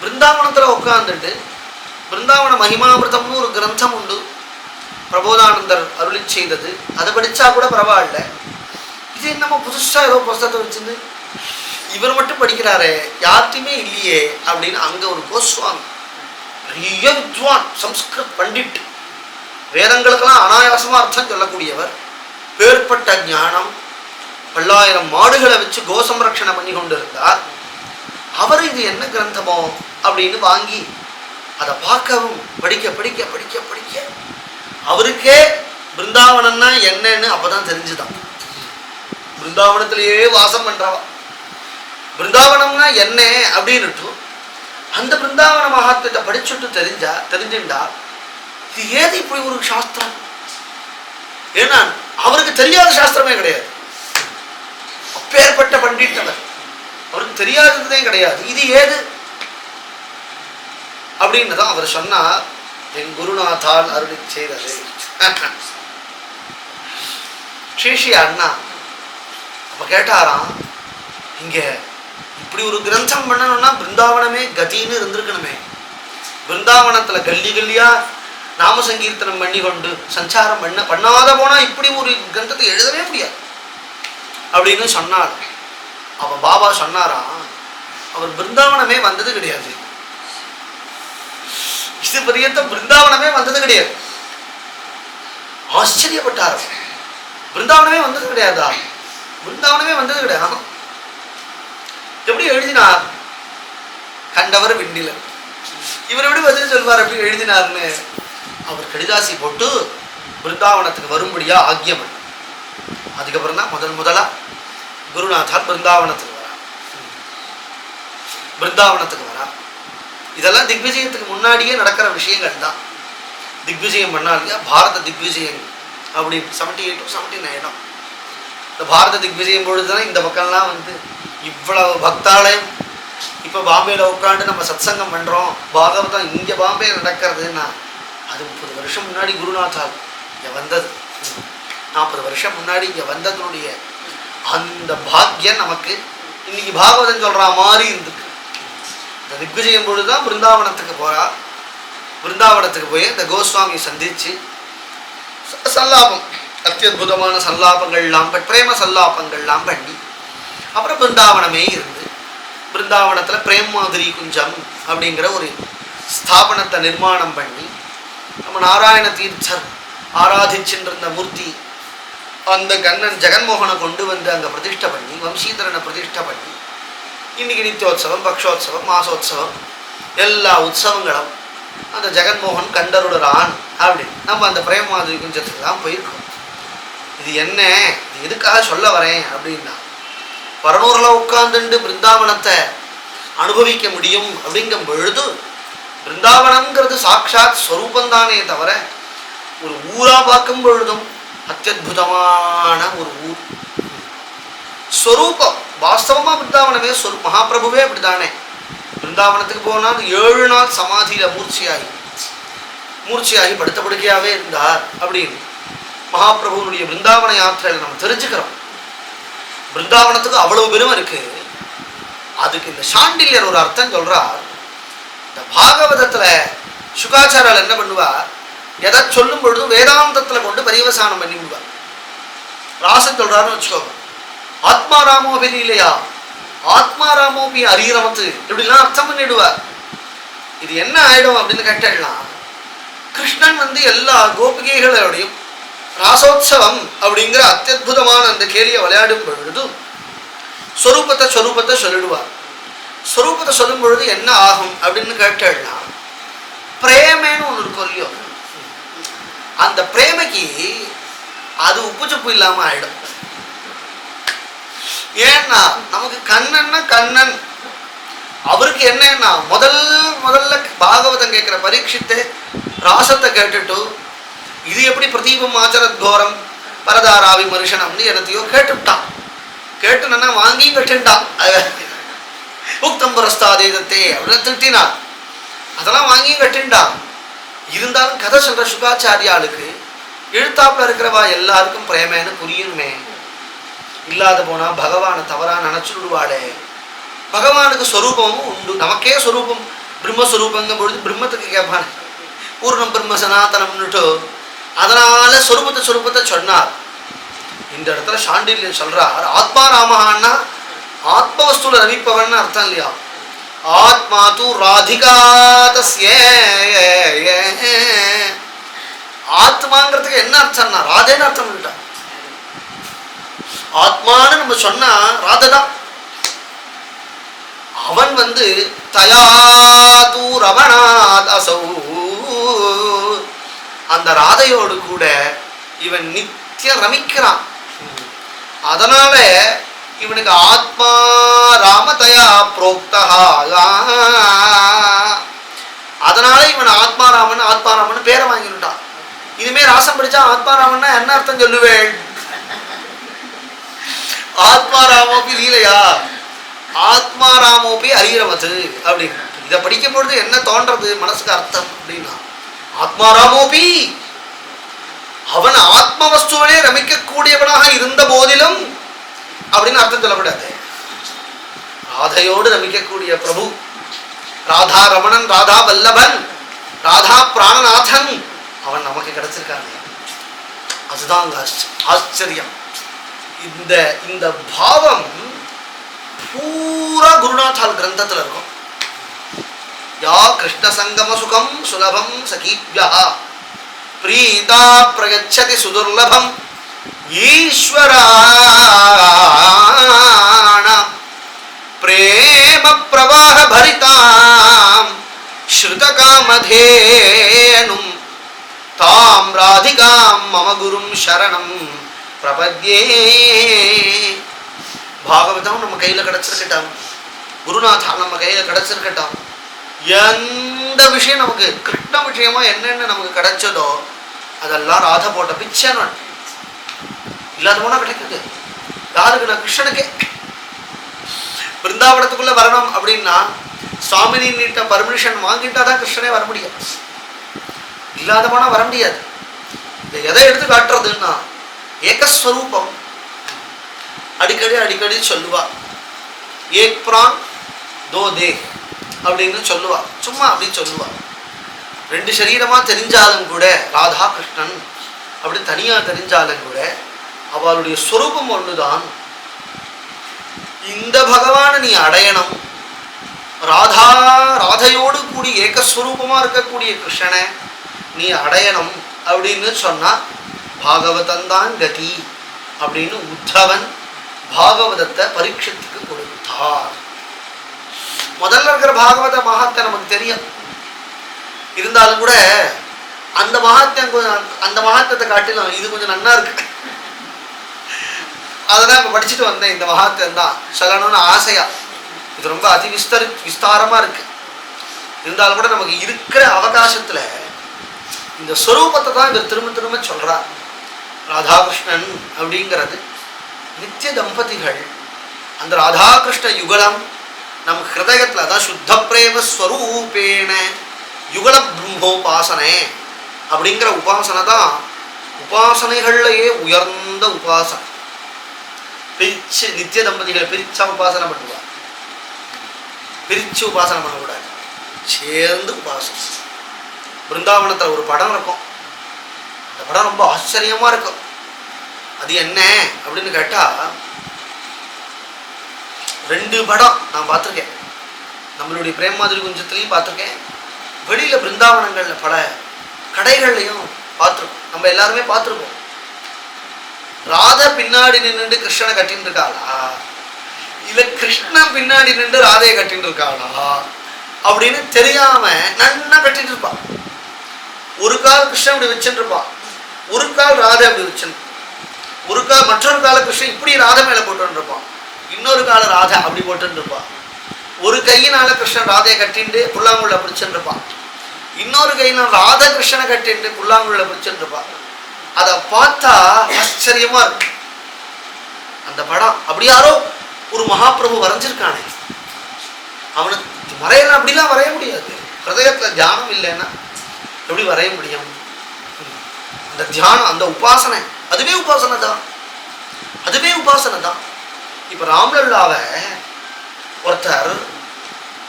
பிருந்தாவனத்துல உட்கார்ந்துட்டு பிருந்தாவன மகிமாமிருதம்னு ஒரு கிரந்தம் உண்டு, பிரபோதானந்தர் அருளி செய்தது. அதை படிச்சா கூட பரவாயில்ல, இது என்னமோ புதுசா ஏதோ புஸ்தகத்தை வச்சிருந்து இவர் மட்டும் படிக்கிறாரே, யார்ட்டையுமே இல்லையே அப்படின்னு அங்க ஒரு கோஸ்வாமி பெரிய வித்வான், சம்ஸ்கிருத் பண்டிட், வேதங்களுக்கெல்லாம் அனாயாசமா அர்த்தம் சொல்லக்கூடியவர், பேர்பட்ட ஞானம், 1000 மாடுகளை வச்சு கோசம்ரட்சணை பண்ணி கொண்டு இருந்தார். அவர் இது என்ன கிரந்தமோ அப்படின்னு வாங்கி அதை பார்க்கவும் படிக்க படிக்க படிக்க படிக்க அவருக்கே பிருந்தாவனம்னா என்னன்னு அப்பதான் தெரிஞ்சுதான். பிருந்தாவனத்திலேயே வாசம் பண்றவா பிருந்தாவனம்னா என்ன அப்படின்னுட்டு அந்த பிருந்தாவன மகாத்மியத்தை படிச்சுட்டு தெரிஞ்சுண்டா இது ஏது இப்படி ஒரு சாஸ்திரம். ஏன்னா அவருக்கு தெரியாத சாஸ்திரமே கிடையாது, அப்பேற்பட்ட பண்டித்தவர், அவருக்கு தெரியாததே கிடையாது. இது ஏது அப்படின்னு தான் அவர் சொன்னார். என் குருநாதால் அருளி செய்தது. ஸ்ரீ ஸ்ரீ அண்ணா அப்ப கேட்டாராம், இங்க இப்படி ஒரு கிரந்தம் பண்ணணும்னா பிருந்தாவனமே கதின்னு இருந்திருக்கணுமே. பிருந்தாவனத்துல கல்லி கல்லியா நாம சங்கீர்த்தனம் பண்ணி கொண்டு சஞ்சாரம் பண்ணாத போனா இப்படி ஒரு கிரந்தத்தை எழுதவே முடியாது அப்படின்னு சொன்னார். அவ பாபா சொன்னாராம், அவர் பிருந்தாவனமே வந்தது கிடையாது, இது பரியந்த பிருந்தாவனமே வந்தது கிடையாது. ஆச்சரியப்பட்டார். பிருந்தாவனமே வந்தது கிடையாதா? பிருந்தாவனமே வந்தது கிடையாது. எப்படி எழுதினார்? கண்டவர் விண்டில. இவர் எப்படி பதில் சொல்வார் எப்படி எழுதினார்னு அவர் கடிதாசி போட்டு பிருந்தாவனத்துக்கு வரும்படியா ஆக்கியம். அதுக்கப்புறம் தான் முதலா குருநாதால் பிருந்தாவனத்துக்கு வரா. இதெல்லாம் திக்விஜயத்துக்கு முன்னாடியே நடக்கிற விஷயங்கள் தான். திக்விஜயம் பண்ணா இல்லையா, பாரத திக்விஜயம் அப்படி 78 to 79. இந்த பாரத திக்விஜயம் பொழுதுதான் இந்த பக்கம்லாம் இவ்வளவு பக்தாலயம். இப்போ பாம்பேல உட்காந்து நம்ம சத்சங்கம் பண்றோம், பாகவதம் இங்க பாம்பே நடக்கிறதுன்னா அது 30 வருஷம் முன்னாடி குருநாதால் இங்க வந்தது. 40 வருஷம் முன்னாடி இங்க வந்ததனுடைய அந்த பாக்கியம் நமக்கு இன்னைக்கு பாகவதம் சொல்ற மாதிரி இருந்துருக்கு. இந்த திக்விஜயம் பொழுதுதான் பிருந்தாவனத்துக்கு போறா. பிருந்தாவனத்துக்கு போய் இந்த கோஸ்வாமி சந்திச்சு சல்லாபம், அத்தியுதமான சல்லாபங்கள்லாம் பிரேம சல்லாபங்கள்லாம் பண்ணி அப்புறம் பிருந்தாவனமே இருந்து பிருந்தாவனத்துல பிரேம் மாதிரி குஞ்சம் அப்படிங்கிற ஒரு ஸ்தாபனத்தை நிர்மாணம் பண்ணி நம்ம நாராயண தீர்த்தர் ஆராதிச்சுருந்த மூர்த்தி அந்த கண்ணன் ஜெகன்மோகனை கொண்டு வந்து அங்கே பிரதிஷ்டை பண்ணி வம்சீதரனை பிரதிஷ்டை பண்ணி இன்னைக்கு நித்தியோத்சவம், பக்ஷோத்சவம், மாசோத்சவம் எல்லா உற்சவங்களும் அந்த ஜெகன்மோகன் கண்டருடரான் அப்படி நம்ம அந்த பிரேம மாதிரி குஞ்சத்துக்கு தான் போயிருக்கோம். இது என்ன, இது எதுக்காக சொல்ல வரேன் அப்படின்னா, பரனூரில் உட்கார்ந்துட்டு பிருந்தாவனத்தை அனுபவிக்க முடியும் அப்படிங்கும் பொழுது பிருந்தாவனம்ங்கிறது சாட்சாத் ஸ்வரூபந்தானே தவிர ஒரு ஊரா பார்க்கும் பொழுதும் அத்தியுதமான ஒரு ஊர் ஸ்வரூபம். வாஸ்தவமா பிருந்தாவனமே மகாபிரபுவே அப்படித்தானே. பிருந்தாவனத்துக்கு போனால் 7 நாள் சமாதியில மூர்ச்சியாகி படுத்த படுக்கையாவே இருந்தார் அப்படின்னு மகாபிரபுனுடைய பிருந்தாவன யாத்திரையில நம்ம தெரிஞ்சுக்கிறோம். பிருந்தாவனத்துக்கு அவ்வளவு பெருமை இருக்கு. அதுக்கு இந்த சாண்டில்யர் ஒரு அர்த்தம் சொல்றார். இந்த பாகவதத்துல சுகாச்சாரியால் என்ன பண்ணுவார், எதை சொல்லும் பொழுதும் வேதாந்தத்துல கொண்டு பரிவசானம் பண்ணி விடுவார். ராசன் சொல்றாருன்னு வச்சுக்கோங்க, ஆத்மாராமோபி இல்லையா, ஆத்மாராமோபி அரியரமத்து இப்படிலாம் அர்த்தம் பண்ணிடுவார். இது என்ன ஆயிடும் அப்படின்னு கேட்டா, கிருஷ்ணன் எல்லா கோபிகைகளோடையும் ராசோத்சவம் அப்படிங்கிற அத்தியுதமான அந்த கேலியை விளையாடும் பொழுது ஸ்வரூபத்தை சொல்லிடுவார். ஸ்வரூபத்தை சொல்லும் பொழுது என்ன ஆகும் அப்படின்னு கேட்டா, பிரேமேன்னு ஒன்று இருக்கும் இல்லையோ, அந்த பிரேமைக்கு அது உப்பு சப்பு இல்லாம ஆயிடும். ஏன்னா நமக்கு கண்ணன்னா கண்ணன், அவருக்கு என்னன்னா முதல்ல பாகவதம் கேட்கிற பரீட்சித்து ராசத்தை கேட்டுட்டு இது எப்படி பிரதீபம் ஆச்சரத் கோரம் பரதாராவி மனுஷனம்னு எனத்தையோ கேட்டுட்டான். கேட்டுனா வாங்கி கட்டுட்டான். உக்தம் புரஸ்தாதேதத்தே அப்படின்னு திட்டினான். அதெல்லாம் வாங்கி கட்டுண்டான். இருந்தாலும் கதை சொல்ற சுகாச்சாரியாளுக்கு எழுத்தாப்புல இருக்கிறவா எல்லாருக்கும் பிரேமேன்னு புரியுமே. இல்லாத போனா பகவானை தவறா நினைச்சு விடுவாளே. பகவானுக்கு ஸ்வரூபமும் உண்டு, நமக்கே ஸ்வரூபம் பிரம்மஸ்வரூபங்கும் பொழுது பிரம்மத்துக்கு கேட்பான் பூர்ணம் பிரம்ம சனாதனம்னுட்டு. அதனால சொரூபத்தை சொன்னார். இந்த இடத்துல சாண்டில்யன் சொல்றார், ஆத்மாராமஹான்னா ஆத்மவஸ்துல ரமிப்பவன் அர்த்தம் இல்லையா. ஆத்மா தூ ராதிகா தஸ்ய, ஆத்மாங்கிறதுக்கு என்ன அர்த்தம்னா ராதேன்னு அர்த்தம் இல்ல. ஆத்மான்னு நம்ம சொன்னா ராததான். அவன் தயா தூ ரமணாத் அசௌ, அந்த ராதையோடு கூட இவன் நித்தியம் ரமிக்கிறான். அதனால இவனுக்கு ஆத்மா ராமதயா புரோக்தா, அதனால இவன் ஆத்மாராமன் பேரை வாங்கிட்டான். இனிமே ராசம் படிச்சா ஆத்மாராமன்னா என்ன அர்த்தம் சொல்லுவேன்? ஆத்மாராமோபி லீலையா, ஆத்மாராமோபி அரியரமது அப்படின்னு. இதை படிக்கும் பொழுது என்ன தோன்றது மனசுக்கு அர்த்தம் அப்படின்னா, ஆத்மாராமோபி அவன் ஆத்மவஸ்துவனே ரமிக்கக்கூடியவனாக இருந்த போதிலும் அப்படின்னு அர்த்தம் சொல்லப்படாது. ராதையோடு ரமிக்கக்கூடிய பிரபு, ராதா ரமணன், ராதா வல்லபன், ராதா பிராணநாதன் அவன் நமக்கு கிடைச்சிருக்காங்க. அதுதான் ஆச்சரியம். இந்த பாவம் பூரா குருநாதால் கிரந்தத்தில் இருக்கும். யா கிருஷ்ண சங்கம சுகம் சுலபம் சகீப்யா பிரீதா பிரயச்சதி சுதுர்லபம் ஈஸ்வராணாம் பிரேம பிரவாக பரிதாம் ஸ்ருதகாமதேனும் தாம் ராதிகாம் மம குரும் சரணம் பிரபத்யே. பாகவதம் நம்ம கையில கிடைச்சிருக்கட்டும், குருநாதா நம்ம கையில கிடைச்சிருக்கட்டும். எந்த விஷயம் நமக்கு கிருஷ்ண விஷயமா என்னென்ன நமக்கு கிடைச்சதோ அதெல்லாம் ராதா போட்ட பிச்சை. இல்லாத போனா கிடைக்குது யாருக்கு? நான் கிருஷ்ணனுக்கே. பிருந்தாவனத்துக்குள்ள வரணும் அப்படின்னா சுவாமினி நீட்ட பர்மிஷன் வாங்கிட்டாதான் கிருஷ்ணனே வர முடியும். இல்லாத போனா வர முடியாது. இதை எதை எடுத்து காட்டுறதுன்னா ஏகஸ்வரூபம். அடிக்கடி சொல்லுவா, ஏக் பிரான் தோ தே அப்படின்னு சொல்லுவா. சும்மா அப்படின்னு சொல்லுவா. ரெண்டு சரீரமா தெரிஞ்சாலும் கூட ராதா கிருஷ்ணன் அப்படி தனியா தெரிஞ்சாலும் கூட அவளுடைய ஸ்வரூபம் ஒண்ணுதான். இந்த பகவானை நீ அடையணும், ராதையோடு கூடி ஏகஸ்வரூபமா இருக்கக்கூடிய கிருஷ்ணனை நீ அடையணும் அப்படின்னு சொன்னா பாகவதந்தான் கதி அப்படின்னு உத்தவன் பாகவதத்தை பரீட்சத்துக்கு கொடுத்தார். முதல்ல இருக்கிற பாகவத மகாத்மியம் நமக்கு தெரியும். இருந்தாலும் கூட அந்த மகாத்மியத்தை காட்டிலும் இது கொஞ்சம் நன்னா இருக்கு. அதெல்லாம் இப்ப படிச்சுட்டு வந்தேன். இந்த மகாத்மியம் தான் சொல்லணும்னு ஆசையா. இது ரொம்ப விஸ்தாரமா இருக்கு. இருந்தாலும் கூட நமக்கு இருக்கிற அவகாசத்துல இந்த ஸ்வரூபத்தை தான் இவர் திரும்ப சொல்றார். ராதாகிருஷ்ணன் அப்படிங்கிறது நித்திய தம்பதிகள். அந்த ராதாகிருஷ்ண யுகலம் நம் ஹிருதயத்துல தான் சுத்த பிரேம ஸ்வரூபேண யுகல பிரம்மோபாசனை அப்படிங்கிற உபாசனை தான் உபாசனைகள்லயே உயர்ந்த உபாசனை. பிரிச்சு நித்திய தம்பதிகளை பிரிச்சா உபாசனை பண்ணுவார். பிரிச்சு உபாசனை பண்ணக்கூடாது, சேர்ந்து உபாசனை. பிருந்தாவனத்தில் ஒரு படம் இருக்கும். படம் ரொம்ப ஆச்சரியமா இருக்கும். அது என்ன அப்படின்னு கேட்டா, 2 படம் நான் பார்த்துருக்கேன். நம்மளுடைய பிரேம் மாதிரி குஞ்சத்துலையும் பார்த்துருக்கேன், வெளியில பிருந்தாவனங்கள்ல பல கடைகள்லையும் பார்த்துருக்கோம். நம்ம எல்லாருமே பார்த்துருக்கோம். ராதா பின்னாடி நின்று கிருஷ்ணனை கட்டின்னு இருக்காளா, இல்ல கிருஷ்ணன் பின்னாடி நின்று ராதையை கட்டின்னு இருக்காளா அப்படின்னு தெரியாம நன்னா கட்டிட்டு இருப்பான். ஒரு கால் கிருஷ்ணன் இப்படி வச்சுட்டு இருப்பான், ஒரு கால் ராதை அப்படி வச்சுன்னு, ஒரு கால் மற்றொரு கால கிருஷ்ணன் இப்படி ராதை மேல போட்டு இருப்பான், இன்னொரு கால ராதை அப்படி போட்டு இருப்பான். ஒரு கையினால கிருஷ்ணன் ராதையை கட்டிட்டு புல்லாங்குழல பிடிச்சுட்டு இருப்பான், இன்னொரு கையினால ராதா கிருஷ்ணனை கட்டிட்டு புல்லாங்குழல பிடிச்சுட்டு இருப்பான். அதை பார்த்தா ஆச்சரியமா இருக்கு. அந்த படம் அப்படி யாரோ ஒரு மகாபிரபு வரைஞ்சிருக்கானே, அவனுக்கு வரையலாம், அப்படிலாம் வரைய முடியாது. ஹிருதயத்துல தியானம் இல்லைன்னா எப்படி வரைய முடியும்? அந்த தியானம், அந்த உபாசனை, அதுவே உபாசனை தான், அதுவே உபாசனை தான். இப்ப ராம்லல்லாவை ஒருத்தர்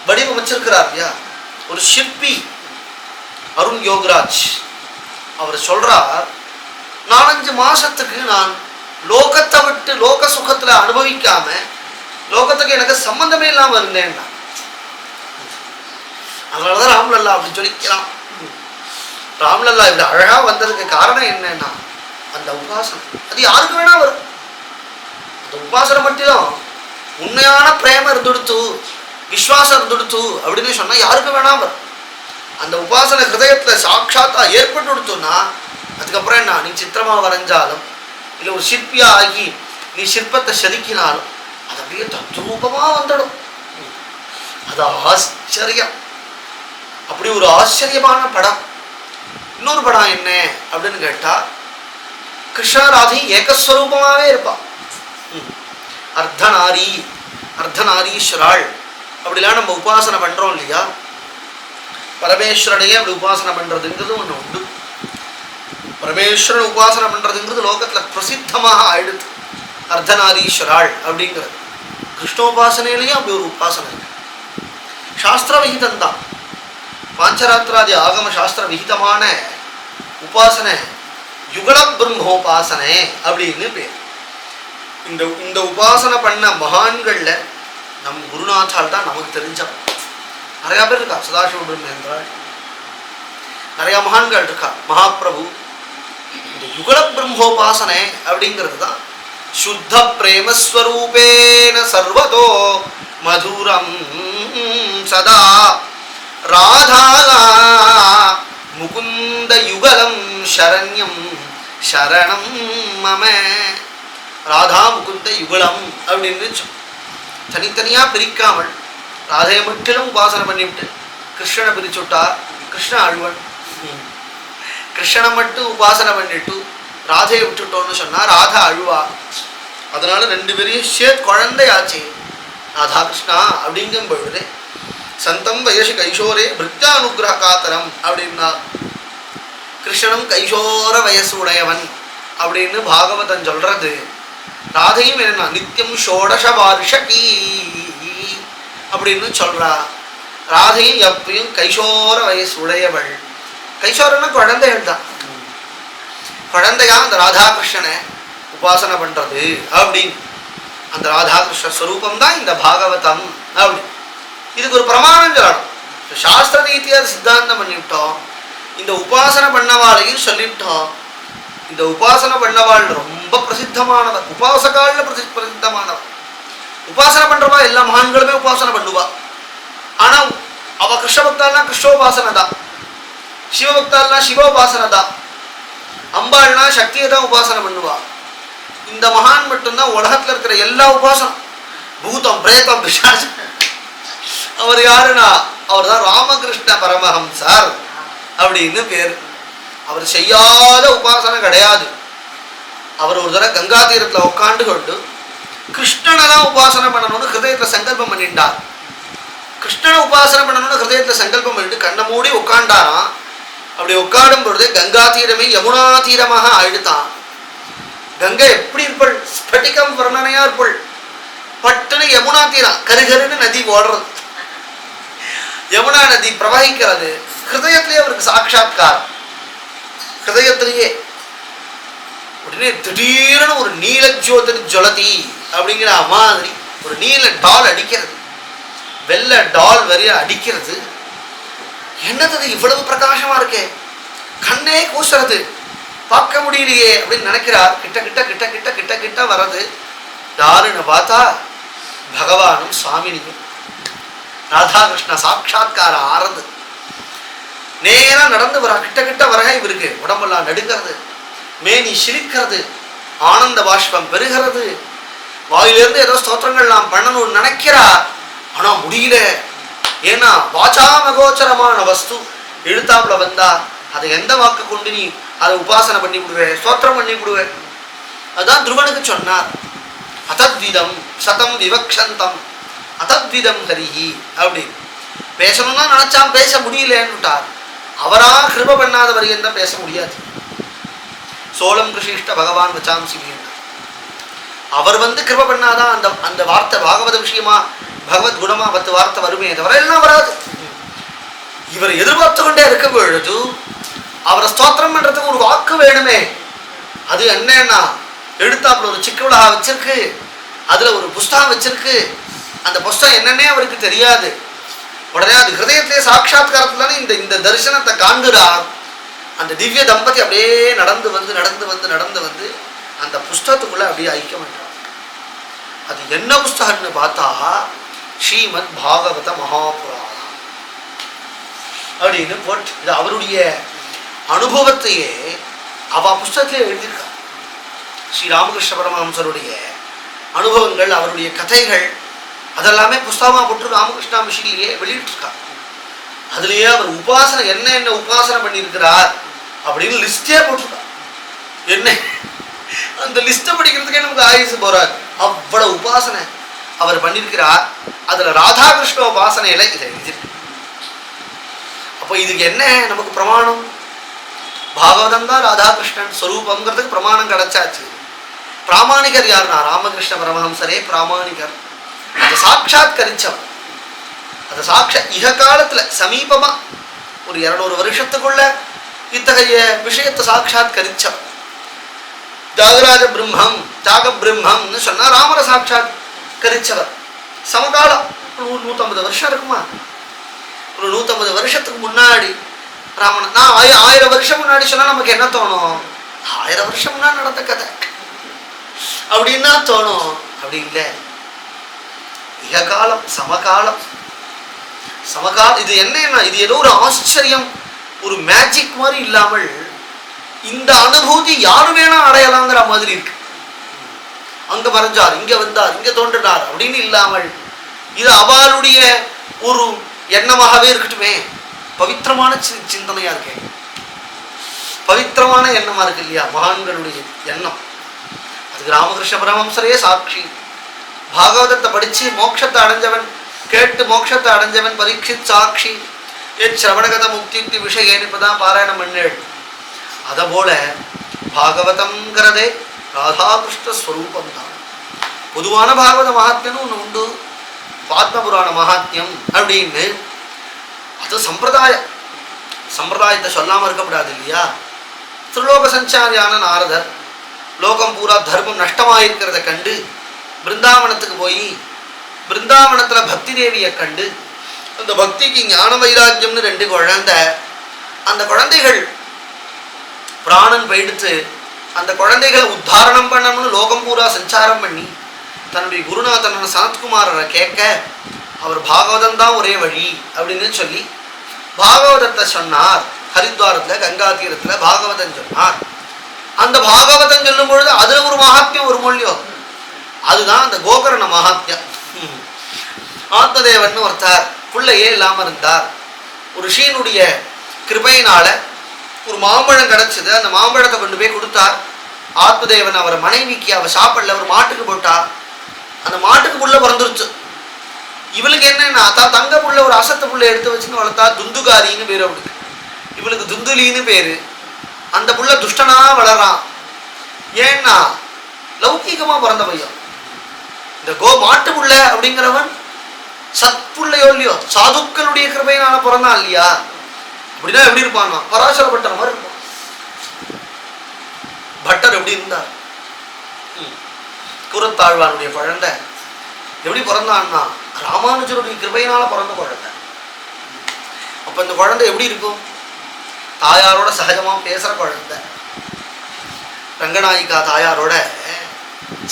வடிவமைச்சிருக்கிறார் இல்லையா, ஒரு சிற்பி அருண் யோகராஜ். அவர் சொல்றார், 4-5 மாசத்துக்கு நான் லோகத்தை விட்டு லோக சுகத்துல அனுபவிக்காம லோகத்துக்கு எனக்கு சம்பந்தமே இல்லாம இருந்தேன். அதனாலதான் ராம்லல்லா அப்படின்னு சொல்லிக்கலாம். ராம்லல்லா இப்படி அழகா வந்ததுக்கு காரணம் என்னன்னா அந்த உபாசனை. அது யாருக்கு வேணா வரும். அந்த உபாசனை மட்டும் உண்மையான பிரேமம் இருந்துடுத்து, விஸ்வாசம் இருந்துடுத்து அப்படின்னு சொன்னா யாருக்கு வேணா வரும். அந்த உபாசனை ஹிருதயத்துல சாட்சாத்தா ஏற்பட்டு கொடுத்தோம்னா அதுக்கப்புறம் என்ன, நீ சித்திரமா வரைஞ்சாலும் இல்லை ஒரு சிற்பியா ஆகி நீ சிற்பத்தை செதுக்கினாலும் அது அப்படியே தத்ரூபமா வந்துடும். அது ஆச்சரியம். அப்படி ஒரு ஆச்சரியமான படம். இன்னொரு படம் என்ன அப்படின்னு கேட்டா, கிருஷ்ணராதை ஏகஸ்வரூபமாவே இருப்பான். அர்த்தநாரி, அர்த்தநாரீஸ்வராள் அப்படிலாம் நம்ம உபாசனை பண்றோம் இல்லையா. பரமேஸ்வரனையே அப்படி உபாசனை பண்றதுங்கிறது ஒண்ணு உண்டு. பரமேஸ்வரன் உபாசனை பண்றதுங்கிறது லோகத்துல பிரசித்தமாக ஆயிடுது. அர்த்தநாரீஸ்வராள் அப்படிங்கிறது கிருஷ்ணோபாசனையிலையும் அப்படி ஒரு உபாசனை இருக்கு. சாஸ்திர விகிதம் தான். பாஞ்சராத்திராதி ஆகம சாஸ்திர விகிதமான உபாசனை யுகல பிரம்மோபாசனை அப்படின்னு பேர். இந்த உபாசனை பண்ண மகான்கள்ல நம் குருநாத்தால் தான் நமக்கு தெரிஞ்சவன். நிறைய பேர் இருக்கா. சதாசிவ பிரம்மேந்திராள், நிறைய மகான்கள் இருக்கா. மகாபிரபு. இந்த யுகல பிரம்மோபாசனை அப்படிங்கிறது தான் சுத்த பிரேமஸ்வரூபேன சர்வதோ மதுரம் சதா ராதா முகுந்த யுகலம் சரண்யம் சரணம் மம. ராதா முகுந்த யுகலம் அப்படின்னு தனித்தனியா பிரிக்காமல் ராதையை மட்டும் உபாசனை பண்ணிவிட்டு கிருஷ்ணனை பிரிச்சுட்டா கிருஷ்ண அழுவன். கிருஷ்ணனை மட்டும் உபாசனை பண்ணிட்டு ராதையை விட்டுட்டோன்னு சொன்னா ராதா அழுவா. அதனால 2 பேரையும் குழந்தையாச்சு. ராதா கிருஷ்ணா அப்படிங்கும் பொழுது சந்தம் வயசு கைசோரே பிருத்யானுகிரக காத்தரம் அப்படின்னா, கிருஷ்ணனும் கைசோர வயசு உடையவன் அப்படின்னு பாகவதன் சொல்றது. ராதையும் என்ன நித்தியம் ஷோடச வார்ஷகி அப்படின்னு சொல்றா. ராதையும் எப்பயும் கைசோர வயசு உடையவள். கைசோரன்னா குழந்தைகள் தான். குழந்தையா அந்த ராதாகிருஷ்ணனை உபாசனை பண்றது அப்படின்னு அந்த ராதாகிருஷ்ண ஸ்வரூபம் தான் இந்த பாகவதம் அப்படி. இதுக்கு ஒரு பிரமாணம் சொல்லணும். சாஸ்திர ரீதியாக சித்தாந்தம் பண்ணிவிட்டோம், இந்த உபாசனை பண்ணவாளையும் சொல்லிவிட்டோம். இந்த உபாசனை பண்ணவாள் ரொம்ப பிரசித்தமானவர், உபாசகால பிரசித்தமானவர். உபாசனை பண்றவா எல்லா மகான்களுமே உபாசனை பண்ணுவா. ஆனா அவ கிருஷ்ண பக்தால்னா கிருஷ்ணோபாசனை தான், சிவபக்தால்னா சிவோபாசனை தான், அம்பாள்னா சக்தியை தான் உபாசனை பண்ணுவா. இந்த மகான் மட்டும்தான் உலகத்துல இருக்கிற எல்லா உபாசனம், பூதம் பிரேதம் பிசாசம். அவர் யாருன்னா அவர் தான் ராமகிருஷ்ண பரமஹம்சர் அப்படின்னு பேர். அவர் செய்யாத உபாசனை கிடையாது. அவர் ஒரு தடவை கங்கா தீரத்துல உட்காந்து கொண்டு கிருஷ்ணனை தான் உபாசனை பண்ணணும்னு ஹிருதயத்துல சங்கல்பம் பண்ணிட்டார். கிருஷ்ணனை உபாசனை பண்ணணும்னு ஹிருதயத்துல சங்கல்பம் பண்ணிட்டு கண்ணை மூடி உட்காண்டாராம். அப்படி உட்காடும் பொழுது கங்கா தீரமே யமுனா தீரமாக ஆயிடுத்தான். கங்கை எப்படி இருப்பள், ஸ்பட்டிகம் வர்ணனையா இருப்பள். பட்டுன்னு யமுனா தீரம் கருகருன்னு நதி ஓடுறது, யமுனா நதி பிரவகிக்கிறது. ஹிருதயத்திலேயே அவருக்கு சாட்சாத்காரம், ஹிருதயத்திலேயே உடனே திடீர்னு ஒரு நீல ஜோதி ஜொலதி அப்படிங்கிற மாதிரி ஒரு நீல டால் அடிக்கிறது, வெள்ளை டால் வரைய அடிக்கிறது. என்னது இவ்வளவு பிரகாசமா இருக்கே, கண்ணே கூசுறது, பார்க்க முடியலையே அப்படின்னு நினைக்கிறார். கிட்ட கிட்ட கிட்ட கிட்ட கிட்ட கிட்ட வர்றது யாருன்னு பார்த்தா பகவானும் சுவாமினியும் ராதாகிருஷ்ண சாட்சா்காரம் ஆறது. நேரா நடந்து வர கிட்ட கிட்ட வர இவருக்கு உடம்பெல்லாம் நடுங்கிறது, மேனி சிரிக்கிறது, ஆனந்த பாஷ்பம் பெறுகிறது. வாயிலிருந்து ஏதோ ஸ்தோத்திரங்கள் பண்ணணும்னு நினைக்கிறார், ஆனா முடியல. ஏன்னா வாசாமகோச்சரமான வஸ்து எழுத்தாப்புல வந்தா அதை எந்த வாக்கு கொண்டு நீ அதை உபாசனை பண்ணி விடுவேன், ஸ்தோத்திரம் பண்ணி விடுவேன். அதான் துருவனுக்கு சொன்னார், அதத்விதம் சதம் விவக்ஷந்தம் அதத்விதம் ஹரிஹி அப்படின்னு. பேசணும்னா நினைச்சான், பேச முடியலன்னுட்டார். அவரா கிருப பண்ணாத வரையும் பேச முடியாது. சோழம் கிருஷிஷ்ட பகவான் வச்சாம்சி, அவர் கிருப பண்ணாதான் அந்த அந்த வார்த்தை பாகவத விஷயமா பகவத் குணமா 10 வார்த்தை வருமே தவிர எல்லாம் வராது. இவர் எதிர்பார்த்து கொண்டே இருக்க பொழுது அவரை ஸ்தோத்திரம் பண்றதுக்கு ஒரு வாக்கு வேணுமே. அது என்னன்னா எழுத்தாப்புல ஒரு சிக்கவுலகா வச்சிருக்கு, அதுல ஒரு புஸ்தகம் வச்சிருக்கு. அந்த புஸ்தகம் என்னன்னே அவருக்கு தெரியாது. உடனே அது ஹிருதயத்திலே சாட்சாத்காரத்துல இந்த இந்த தரிசனத்தை காண்கிறார். அந்த திவ்ய தம்பதி அப்படியே நடந்து வந்து அந்த புஸ்தகத்துக்குள்ள அப்படியே ஐக்கியம் பண்றார். அது என்ன புஸ்தகம்னு பார்த்தா ஸ்ரீமத் பாகவத மகாபுராணம் அப்படின்னு போட்டு, இது அவருடைய அனுபவத்தையே அவ புஸ்தகத்திலே எழுதியிருக்கார். ஸ்ரீ ராமகிருஷ்ண பரமஹம்சருடைய அனுபவங்கள், அவருடைய கதைகள் அதெல்லாமே புஸ்தகமா போட்டு ராமகிருஷ்ணா மிஷினிலேயே வெளியிட்டிருக்கார். அதுலேயே அவர் உபாசனை என்ன உபாசனை பண்ணியிருக்கிறார் அப்படின்னு லிஸ்டே போட்டிருக்கார். என்ன அந்த லிஸ்ட்டை படிக்கிறதுக்கே நமக்கு ஆயுசு போறாரு, அவ்வளவு உபாசனை அவர் பண்ணியிருக்கிறார். அதுல ராதாகிருஷ்ண உபாசனையில இதை எழுதியிருக்கு. அப்போ இதுக்கு என்ன நமக்கு பிரமாணம்? பாகவதம் தான் ராதாகிருஷ்ணன் ஸ்வரூபங்கிறதுக்கு பிரமாணம் கிடைச்சாச்சு. பிராமணிகர் யாருன்னா ராமகிருஷ்ண பரமஹம்சரே பிராமணிகர். அதை சாட்சாத்கரிச்சவர், அதை இக காலத்துல சமீபமா ஒரு 200 வருஷத்துக்குள்ள இத்தகைய விஷயத்தை சாட்சாத்கரிச்சவர். தியாகராஜ பிரம்மம் தியாக பிரம்மம்னு சொன்னா ராமரை சாட்சாத்கரிச்சவர். சமகாலம் ஒரு 150 வருஷம் இருக்குமா, ஒரு 150 வருஷத்துக்கு முன்னாடி ராமன். நான் 1000 வருஷம் முன்னாடி சொன்னா நமக்கு என்ன தோணும்? 1000 வருஷம் முன்னாடி நடந்த கதை அப்படின்னா தோணும். அப்படி இல்லை, இககாலம் சமகாலம். இது என்னன்னா இது ஏதோ ஒரு ஆச்சரியம், ஒரு மேஜிக் மாதிரி இல்லாமல் இந்த அனுபூதி யாரு வேணா அடையலாங்கிற மாதிரி இருக்கு. அங்க மறைஞ்சார், இங்க வந்தார், இங்க தோன்றினார் அப்படின்னு இல்லாமல் இது அவளுடைய ஒரு எண்ணமாகவே இருக்கட்டுமே. பவித்திரமான சிந்தனையா இருக்கேன், பவித்திரமான எண்ணமா இருக்கு இல்லையா மகான்களுடைய எண்ணம். அதுக்கு ராமகிருஷ்ண பரமஹம்சரே சாட்சி. பாகவதத்தை படிச்சு மோட்சத்தை அடைஞ்சவன், கேட்டு மோட்சத்தை அடைஞ்சவன் பரீட்சித் சாட்சி. என் சிரவணகத முக்தி விஷயம் இப்பதான் பாராயணம் பண்ணேன். அதை போல பாகவதம்ங்கிறதே ராதாகிருஷ்ண ஸ்வரூபம் தான். பொதுவான பாகவத மகாத்மியம்னு ஒன்று உண்டு, பாத்மபுராண மகாத்மியம் அப்படின்னு. அது சம்பிரதாயத்தை சொல்லாமல் இருக்கக்கூடாது இல்லையா. திருலோக சஞ்சாரியான நாரதர் லோகம் பூரா தர்மம் நஷ்டமாயிருக்கிறத கண்டு பிருந்தாவனத்துக்கு போய் பிருந்தாவனத்தில் பக்தி தேவியை கண்டு அந்த பக்திக்கு ஞான வைராக்கியம்னு 2 குழந்தை, அந்த குழந்தைகள் பிராணன் போயிடுத்து அந்த குழந்தைகளை உத்தாரணம் பண்ணணும்னு லோகம் பூரா சஞ்சாரம் பண்ணி தன்னுடைய குருநாதனான சனத்குமாரரை கேட்க அவர் பாகவதம் தான் ஒரே வழி அப்படின்னு சொல்லி பாகவதத்தை சொன்னார். ஹரித்வாரத்தில் கங்கா தீரத்தில் பாகவதம் சொன்னார். அந்த பாகவதம் சொல்லும் பொழுது அதுல ஒரு மகாத்மியம் ஒரு மொழியோ, அதுதான் அந்த கோகர்ண மகாத்மியம். ஆத்மதேவன் ஒருத்தார் பிள்ளையே இல்லாம இருந்தார். ஒரு ஷீனுடைய கிருபையினால ஒரு மாம்பழம் கிடைச்சது. அந்த மாம்பழத்தை கொண்டு போய் கொடுத்தார். ஆத்மதேவன் அவரை மனைவிக்கு அவர் சாப்பிடல, ஒரு மாட்டுக்கு போட்டா. அந்த மாட்டுக்கு புள்ள பிறந்துருச்சு. இவளுக்கு என்னன்னா தங்க புள்ள ஒரு அசத்து புள்ள எடுத்து வச்சுன்னு வளர்த்தா துந்துகாரின்னு பேரு அவளுக்கு. இவளுக்கு துந்துலின்னு பேரு. அந்த புள்ள துஷ்டனா வளரான். ஏன்னா லௌகீகமா பிறந்த பையன். இந்த மாட்டு புள்ள அப்படிங்கிறவன் சத்புள்ளையோ இல்லையோ சாதுக்களுடைய கிருபையினால பிறந்தான் இல்லையா. அப்படின்னா எப்படி இருப்பான்னா பராசரப்பட்ட மாதிரி இருப்பான். பட்டர் எப்படி இருந்தார்? கூரத்தாழ்வானுடைய குழந்தை எப்படி பிறந்தான்னா ராமானுஜருடைய கிருபையினால பிறந்த குழந்தை. அப்ப இந்த குழந்தை எப்படி இருக்கும்? தாயாரோட சகஜமா பேசுற குழந்தை. ரங்கநாயிகா தாயாரோட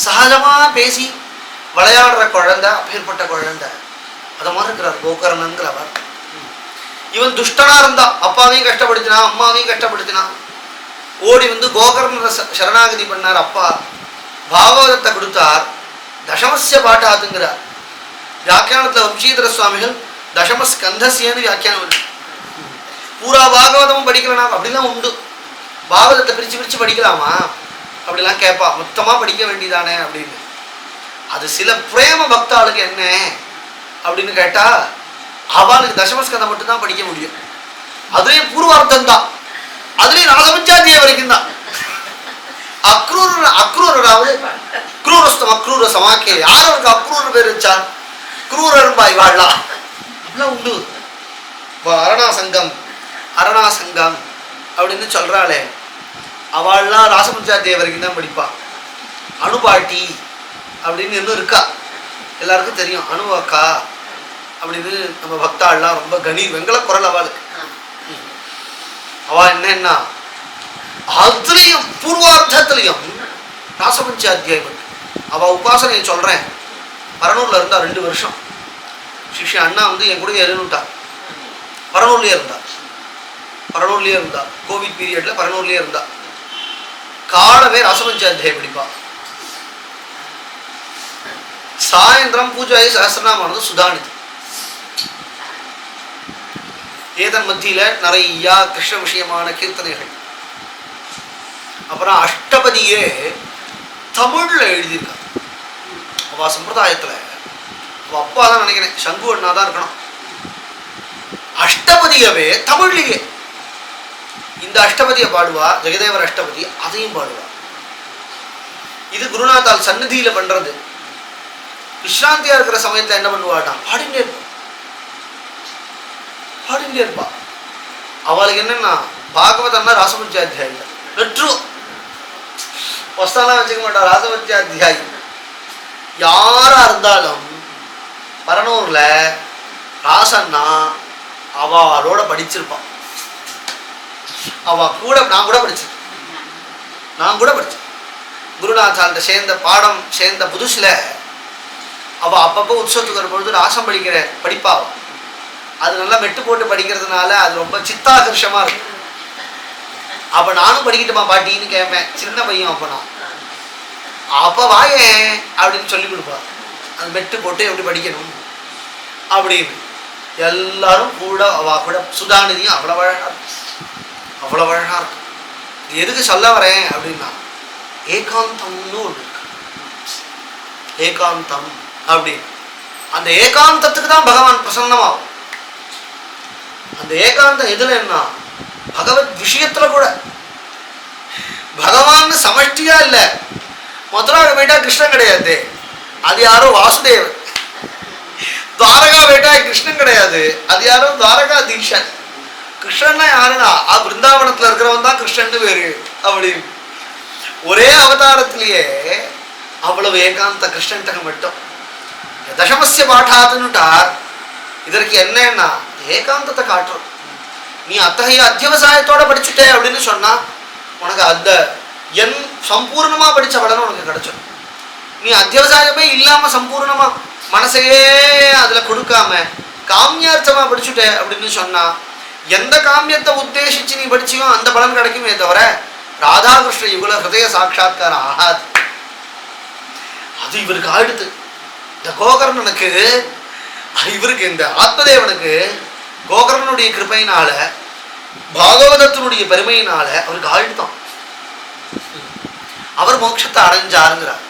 சகஜமா பேசி விளையாடுற குழந்தை, அப்பேற்பட்ட குழந்தை. அத மாதிரி இருக்கிறார் கோகர்ணங்கிறவர். இவன் துஷ்டனா இருந்தா, அப்பாவையும் கஷ்டப்படுத்தினான், அம்மாவையும் கஷ்டப்படுத்தினான். ஓடி வந்து கோகர்ண சரணாகதி பண்ணார். அப்பா பாகவதத்தை கொடுத்தார். தசமஸ்ய பாட்டாத்துங்கிறார். வியாக்கியானத்துல வம்சீதர சுவாமிகள் தசமஸ்கந்தசியன்னு வியாக்கியானம். பூரா பாகவதமும் படிக்கலாம் அப்படிலாம் உண்டு. பாகவதத்தை பிரிச்சு பிரிச்சு படிக்கலாமா அப்படிலாம் கேட்பா. மொத்தமா படிக்க வேண்டியதானே அப்படின்னு. அது சில பிரேம பக்தாளுக்கு என்ன அப்படின்னு கேட்டா அவளுக்கு தசமஸ்கந்தம் மட்டும்தான் படிக்க முடியும். அதுலயும் பூர்வார்த்தம் தான், அதுலயும் நாகபஞ்சாத்திய வரைக்கும் தான். அக்ரூராவது க்ரூரஸ்தம் அக்ரூர சமாக்கே. யார் அவருக்கு அக்ரூர் பேர் வச்சா? குரூரன்பாய் வாழலாம் அப்படிலாம் உண்டு. அரணாசங்கம் அரணாசங்கம் அப்படின்னு சொல்றாளே, அவள்லாம் ராசபஞ்சாத்திய வரைக்கும் தான் படிப்பா. அணுபாட்டி அப்படின்னு இன்னும் இருக்கா, எல்லாருக்கும் தெரியும். அணுவாக்கா அப்படின்னு நம்ம பக்தாள்லாம் ரொம்ப கணீர் வெங்கல குரல் அவளுக்கு. அவ என்னன்னா அதுலயும் பூர்வார்த்தத்திலையும் ராசபஞ்சாத்தியாயம். அவ உபாசனையை சொல்றேன். பரனூர்ல இருந்தா 2 வருஷம். சிஷ்ய அண்ணா வந்து என் கூட எழுந்துட்டா. பரனூர்லயே இருந்தா கோவிட் பீரியட்ல பரனூர்லயே இருந்தா. காலமே ராசபஞ்சாத்தியாயம் படிப்பா. சாயந்திரம் பூஜாயி சஹஸ்ரநாமானது சுதானிது. ஏதன் மத்தியில நிறைய கிருஷ்ண விஷயமான கீர்த்தனைகள். அப்புறம் அஷ்டபதியே தமிழ்ல எழுதியிருக்காங்க. அவ சம்பிரதாயத்துல அவ அப்பா தான் நினைக்கிறேன், சங்கு அண்ணா தான் இருக்கணும். அஷ்டபதியவே தமிழ்லயே. இந்த அஷ்டபதியை பாடுவா, ஜெகதேவர் அஷ்டபதி, அதையும் பாடுவா. இது குருநாதால் சந்நிதியில பண்றது. விஸ்ராந்தியா இருக்கிற சமயத்துல என்ன பண்ணுவாட்டான்? பாடிண்டே இருப்பா. அவளுக்கு என்னன்னா பாகவதம்னா ராசபஞ்சாத்தியாயி வெற்று வஸ்தாலாம் வச்சுக்க மாட்டா. ராசபஞ்சாத்தியாயி யாரா இருந்தாலும் பரனூர்ல ராசன்னா அவளோட படிச்சிருப்பான். அவ கூட நான் கூட படிச்சேன். குருநாதால்கிட்ட சேர்ந்த பாடம் சேர்ந்த புதுசுல அவ அப்பப்போ உற்சவத்துக்கு வரும்பொழுது ராசம் படிப்பாவா. அது நல்லா மெட்டு போட்டு படிக்கிறதுனால அது ரொம்ப சித்தாகர்ஷமா இருக்கும். அப்ப நானும் படிக்கட்டுமா பாட்டின்னு கேட்பேன். சின்ன பையன் அப்ப வாயேன் அப்படின்னு சொல்லி கொடுப்பா. அது மெட்டு போட்டு எப்படி படிக்கணும் அப்படின்னு. எல்லாரும் கூட அவ கூட சுதாநிதியும் அவ்வளவு அழகா இருக்கும். இது எதுக்கு சொல்ல வரேன் அப்படின்னா, ஏகாந்தம்னு ஒன்று இருக்கு. ஏகாந்தம் அப்படின்னு அந்த ஏகாந்தத்துக்கு தான் பகவான் பிரசன்னமாகும். அந்த ஏகாந்தம் எதுல என்ன? பகவத் விஷயத்துல கூட. பகவான் சமஷ்டியா இல்ல. மதுராக போயிட்டா கிருஷ்ணன் கிடையாது, அது யாரோ வாசுதேவ். துவாரகா போயிட்டா கிருஷ்ணன் கிடையாது, அது யாரோ துவாரகா தீக்ஷன். கிருஷ்ணன்னா யாருன்னா பிருந்தாவனத்துல இருக்கிறவன் தான் கிருஷ்ணன் பேரு அப்படின்னு. ஒரே அவதாரத்திலேயே அவ்வளவு ஏகாந்த கிருஷ்ணன்டக மட்டும். தசமஸ்ய பாட்டாத்துன்னுட்டார். இதற்கு என்னன்னா ஏகாந்தத்தை காட்டுறோம். நீ அத்தகைய அத்தியவசாயத்தோட படிச்சுட்டே அப்படின்னு சொன்னா உனக்கு அந்த என் சம்பூர்ணமா படிச்ச பலனும் உனக்கு கிடைச்சிடும். நீ அத்தியவசாயமே இல்லாம சம்பூர்ணமா மனசையே அதுல கொடுக்காம காமியார்த்தமா படிச்சுட்டே அப்படின்னு சொன்னா எந்த காமியத்தை உத்தேசிச்சு நீ படிச்சியோ அந்த பலன் கிடைக்குமே தவிர ராதாகிருஷ்ண யுகுல ஹிருதய சாட்சாத்காரம் ஆகாது. அது இவருக்கு ஆயிடுது. இந்த கோகர்ணனுக்கு, இவருக்கு இந்த ஆத்மதேவனுக்கு கோகர்ணனுடைய கிருபையினால பாகவதத்தினுடைய பெருமையினால அவருக்கு ஆயிடுதான். அவர் மோட்சத்தை அடைஞ்சாருங்கிறார்.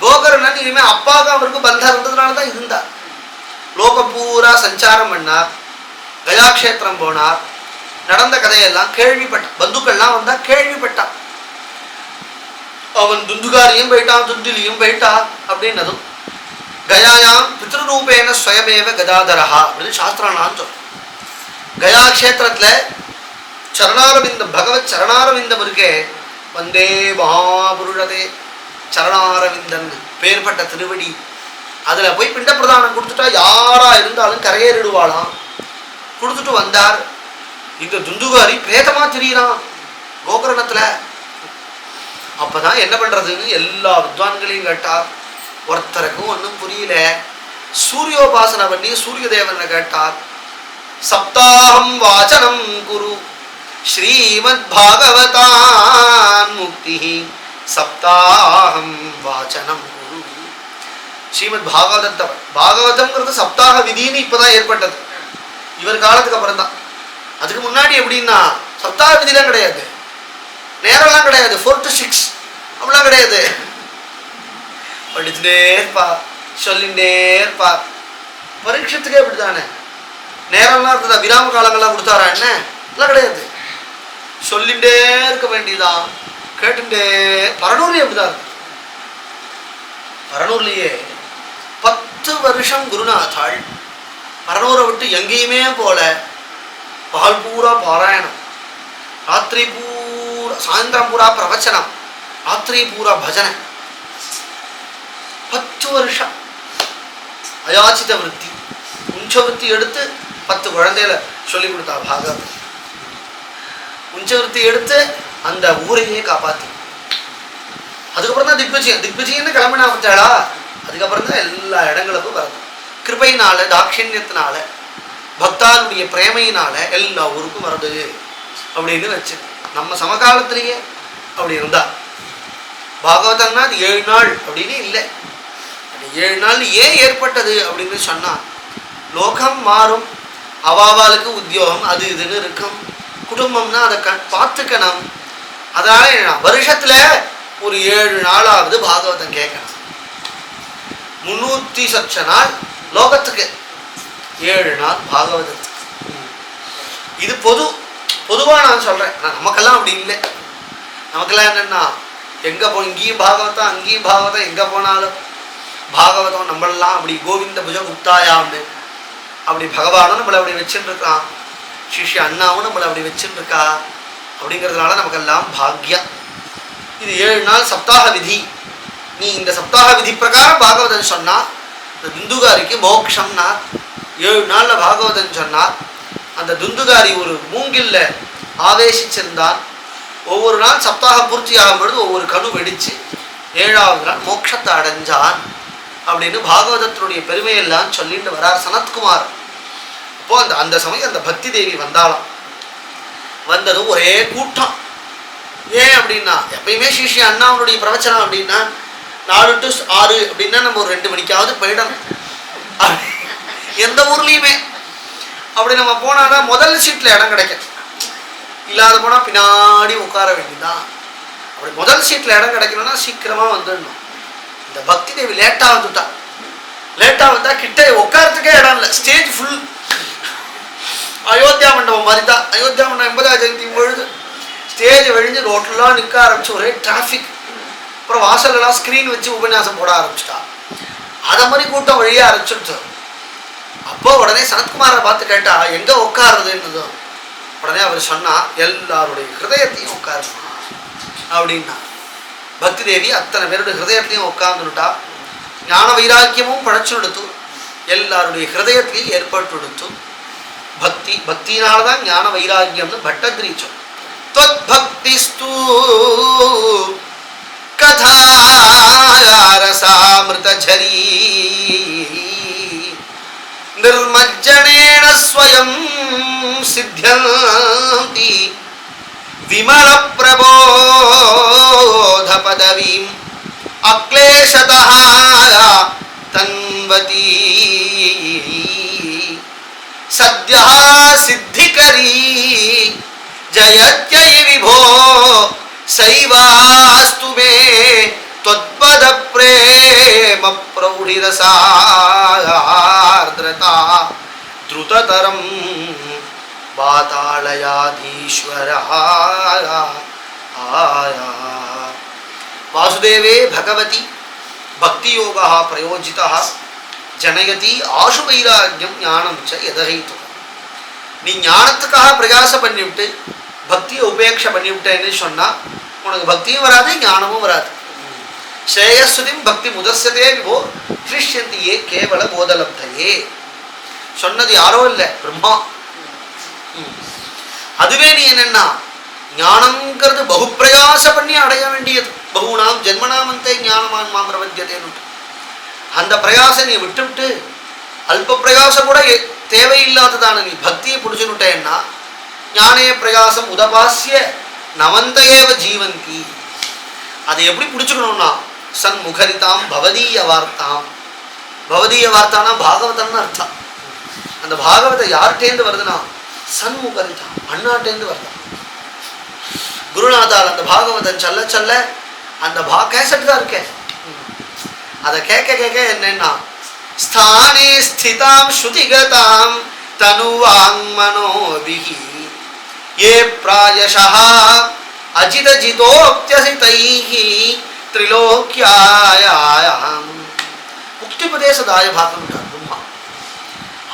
கோகர்ணன் இனிமே அப்பாவுக்கு அவருக்கு பந்தம் இருந்ததுனாலதான் இருந்தார். லோகம் பூரா சஞ்சாரம் பண்ணார், கயாக்ஷேத்திரம் போனார், நடந்த கதையெல்லாம் கேள்விப்பட்டான். பந்துக்கள்லாம் வந்தா கேள்விப்பட்டான். அவன் துந்துகாரியும் போயிட்டான், துந்திலியும் போயிட்டான் அப்படின்னதும் கயாயாம் பித்ருரூபேன ஸ்வயமேவ கதாதரஹா அப்படின்னு சாஸ்திரானான்னு சொல்லும். கயா கஷேத்திரத்துல சரணாரவிந்தம், பகவத் சரணாரவிந்தம் இருக்கே, வந்தே மகாபுருஷதே சரணாரவிந்தன் பேர்பட்ட திருவடி. அதுல போய் பிண்ட பிரதானம் கொடுத்துட்டா யாரா இருந்தாலும் கரையேறிடுவாளாம். கொடுத்துட்டு வந்தார். இந்த துந்துகாரி பிரேதமா திரியிறான் கோகரணத்துல. அப்பதான் என்ன பண்றதுன்னு எல்லா வித்வான்களையும் கேட்டார். ஒருத்தருக்கும் ஒன்றும் புரியல. சூரியோபாசனை பண்ணி சூரிய தேவனை கேட்டார். சப்தாஹம் வாசனம் குரு ஸ்ரீமத் பாகவதான் முக்தி சப்தாஹம் வாசனம் குரு. ஸ்ரீமத் பாகவதத்தை பாகவதம்ங்கிறது சப்தாக விதின்னு இப்பதான் ஏற்பட்டது, இவர் காலத்துக்கு அப்புறம் தான். அதுக்கு முன்னாடி எப்படின்னா சப்தாக விதிலாம் கிடையாது, நேரம்லாம் கிடையாது, 4 to 6 அப்படிலாம் கிடையாது. படிச்சுட்டே இருப்பார், சொல்லிகிட்டே இருப்பார். பரீட்சத்துக்கே அப்படித்தானே, நேரம்லாம் இருக்குதா? விராம காலங்கள்லாம் கொடுத்தாரா? என்ன எல்லாம் கிடையாது, சொல்லிகிட்டே இருக்க வேண்டியதான், கேட்டுட்டே. பரனூர்லேயே அப்படிதான் இருக்கு. பரனூர்லேயே 10 வருஷம் குருநாதாள் பரனூரை விட்டு எங்கேயுமே போல. பகல் பூரா பாராயணம், ராத்திரி பூரா, சாயந்தரம் பூரா பிரவச்சனம், ராத்திரி பூரா பஜனை. 10 வருஷம் அயாச்சித விருத்தி, உஞ்ச விருத்தி எடுத்து 10 குழந்தைகளை சொல்லி கொடுத்தா பாகவதம். உஞ்ச விருத்தி எடுத்து அந்த ஊரையே காப்பாத்தி. அதுக்கப்புறம் தான் திக்விஜயம். திக்விஜயம்னு கிளம்பினா பார்த்தாளா, அதுக்கப்புறம் தான் எல்லா இடங்களுக்கும் வருது. கிருபையினால, தாட்சியத்தினால, பக்தாளுடைய பிரேமையினால எல்லா ஊருக்கும் வருது அப்படின்னு வச்சு. நம்ம சமகாலத்திலேயே அப்படி இருந்தா பாகவதம்னா அது 7 நாள் அப்படின்னு இல்லை. அது 7 நாள் ஏன் ஏற்பட்டது அப்படின்னு சொன்னா, லோகம் மாறும், அவாவாளுக்கு உத்தியோகம் அது இதுன்னு இருக்கும், குடும்பம்னா அதை பார்த்துக்கணும். அதனால வருஷத்துல ஒரு 7 நாளாவது பாகவதம் கேட்கணும். 300 சச்ச நாள் லோகத்துக்கு, 7 நாள் பாகவதத்துக்கு. இது பொதுவாக நான் சொல்றேன். நமக்கெல்லாம் அப்படி இல்லை. நமக்கெல்லாம் என்னன்னா, எங்க இங்கேயும் பாகவதம் அங்கேயும் பாகவதம், எங்க போனாலும் பாகவதம். நம்மளெல்லாம் அப்படி கோவிந்த புஜ குப்தாயான்னு அப்படி பகவானும் நம்மளை அப்படி வச்சுட்டு இருக்கான், சிஷ்ய அண்ணாவும் நம்மளை அப்படி வச்சுட்டு இருக்கா. அப்படிங்கிறதுனால நமக்கெல்லாம் பாக்யம். இது 7 நாள் சப்தாக விதி. நீ இந்த சப்தாக விதி பிரகாரம் பாகவதன் சொன்னா, இந்த துந்துகாரிக்கு மோக்ஷம்னா 7 நாள்ல பாகவதன் சொன்னார். அந்த துந்துகாரி ஒரு மூங்கில்ல ஆவேசிச்சிருந்தான். ஒவ்வொரு நாள் சப்தாகம் பூர்த்தி ஆகும் பொழுது ஒவ்வொரு கணு வெடிச்சு 7ஆவது நாள் மோட்சத்தை அடைஞ்சான் அப்படின்னு பாகவதத்தினுடைய பெருமையெல்லாம் சொல்லிட்டு வரார் சனத்குமார். அப்போ அந்த சமயம் அந்த பக்தி தேவி வந்தாலாம். வந்ததும் ஒரே கூட்டம். ஏன் அப்படின்னா, எப்பயுமே சிஷ்ய அண்ணாவுடைய பிரவச்சனம் அப்படின்னா 4 to 6 அப்படின்னா நம்ம ஒரு 2 மணிக்காவது போயிடணும். எந்த ஊர்லேயுமே அப்படி நம்ம போனாதான் முதல் சீட்டில் இடம் கிடைக்கும். இல்லாத போனால் பின்னாடி உட்கார வேண்டியதான். அப்படி முதல் சீட்டில் இடம் கிடைக்கணும்னா சீக்கிரமாக வந்துடணும். இந்த பக்தி தேவி லேட்டாக வந்துட்டா. லேட்டாக வந்தால் கிட்ட உட்காரத்துக்கே இடம் இல்லை, ஸ்டேஜ் ஃபுல். அயோத்தியா மண்டபம் மாதிரி தான். அயோத்தியா மண்டபம் 80ஆம் ஜெயந்தி பொழுது ஸ்டேஜ் வழிஞ்சு ரோட்லாம் நிற்க ஆரம்பிச்சு, ஒரே டிராஃபிக். அப்புறம் வாசலெல்லாம் ஸ்க்ரீன் வச்சு உபன்யாசம் போட ஆரம்பிச்சிட்டா. அதை மாதிரி கூட்டம் வழியாக ஆரம்பிச்சுட்டு. அப்போ உடனே சனத்குமாரை பார்த்து கேட்டா எங்க உட்காருதுன்னு. உடனே அவர் சொன்னா, எல்லாருடைய ஹிருதயத்தையும் உட்காருமா அப்படின்னா. பக்தி தேவி அத்தனை பேருடைய ஹிருதயத்தையும் உட்கார்ந்துட்டா. ஞான வைராக்கியமும் படைச்சுடுத்து, எல்லாருடைய ஹிருதயத்திலையும் ஏற்பட்டு. பக்தினால்தான் ஞான வைராக்கியம்னு பட்டத்ரீச்சம். त्वद्भक्तिस्तु कथारसामृतझरी निर्मज्जनेन स्वयं सिद्ध्यन्ति विमलप्रबोधपदवीम् अक्लेशतः तन्वती सद्यः सिद्धिकरी जयत्यै विभो सैवास्तु मे त्वत्पद प्रेम प्रौढिरसार्द्रता द्रुततरं वातालयाधीश्वरः वासुदेवे भगवती भक्तियोगः प्रयोजितः जनयति आशु वैराग्यम ஞானம் च यदहेतु. நீ ஞானத்துக்காக பிரயாசம் பண்ணிவிட்டு பக்தியை உபேட்சை பண்ணிவிட்டேன்னு சொன்னா உனக்கு பக்தியும் வராது, ஞானமும் வராது. ஸ்ரேயஸ்வதிம் பக்தி முதஸ்யதே விபோ கிருஷ்யந்தியே கேவல போதலப்தையே. சொன்னது யாரோ இல்லை, பிரம்மா. அதுவே நீ என்னன்னா ஞானம்ங்கிறது பகுப்பிரயாச பண்ணி அடைய வேண்டியது. பகுனாம் ஜென்மனாமந்தை ஞானமான் மாமரவத்தியதேன்னு அந்த பிரயாசம் நீ விட்டுவிட்டு அல்ப பிரயாசம் கூட தேவையில்லாததான நீ பக்தியை பிடிச்சுனுட்டேன்னா ஞானே பிரயாசம் உதபாசிய நவந்தையேவ ஜீவந்தி. அதை எப்படி பிடிச்சுக்கணும்னா சன்முகரிதாம் பவதீய வார்த்தாம். பவதீய வார்த்தானா பாகவதம்னு அர்த்தம். அந்த பாகவத யார்கிட்டேருந்து வருதுன்னா சன்முகரிதாம், அண்ணாட்டேருந்து வருதான். குருநாதால் அந்த பாகவதன் சொல்ல சொல்ல அந்த கேசட் தான் இருக்கேன். அதை கேட்க கேட்க என்னன்னா ஸ்தானே ஸ்திதாம் ஸ்ருதிகதாம் தனுவாங் மனோபிஹி ஏ பிராயசஹ அஜிதஜிதோப்த்யசிதைஹி திரிலோக்யாயாம். முக்திபதேசதாய பாகம்ட்டார் பிரம்மா.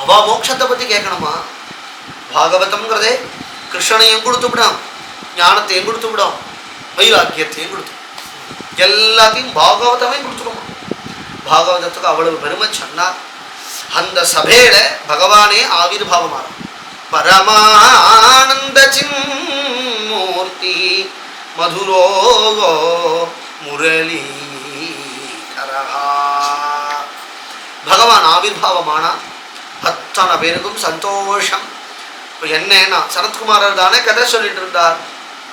அவா மோட்சத்தை பற்றி கேட்கணுமா? பாகவதம்ங்கிறதே கிருஷ்ணனையும் கொடுத்து விடும், ஞானத்தையும் கொடுத்து விடும், வைராக்கியத்தையும் கொடுத்து எல்லாத்தையும் பாகவதமே கொடுத்துருமா. பாகவதத்துக்கு அவ்வளவு பெருமை சொன்னார். அந்த சபையில பகவானே ஆவிர்பாவமானார். பரமானந்த சின்மூர்த்தி மதுரோகோ முரளி பகவான் ஆவிர்பாவமானா அத்தனை பேருக்கும் சந்தோஷம். இப்போ என்னன்னா சனத்குமாரர் தானே கதை சொல்லிட்டு இருந்தார்.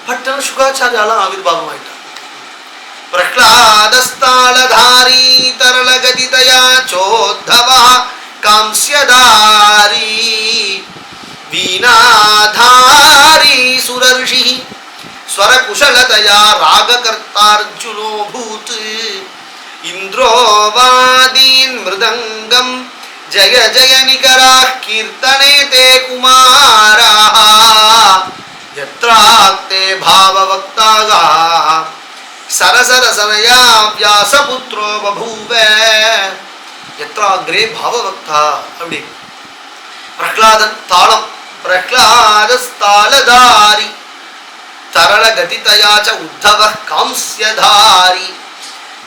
பட்டன் சுகாச்சாரியாலும் ஆவிர்பாவம் ஆயிட்டார். பிரஹ்லாதஸ்தாளதாரி தரளகதிதயா சோத்தவா காம்ஸ்யதாரி வீணாதாரி சுரர்ஷி ஸ்வரகுஷலதயா ராககர்த்தார்ஜுனோ பூத் இந்திரோவாதீன் மிருதங்கம் ஜய ஜய நிகராः கீர்த்தனே தே குமாராः யத்ராக்தே பாவவக்தாக சரசரசனயா வியாசபுத்ரோ பபூவ. யத்ராக்ரே பாவவக்தா அப்படி பிரஹ்லாதன் தாளம். பிரஹ்லாதஸ்தாளதாரி தரள கதிதயாச்ச உத்தவ காம்ஸ்யதாரி.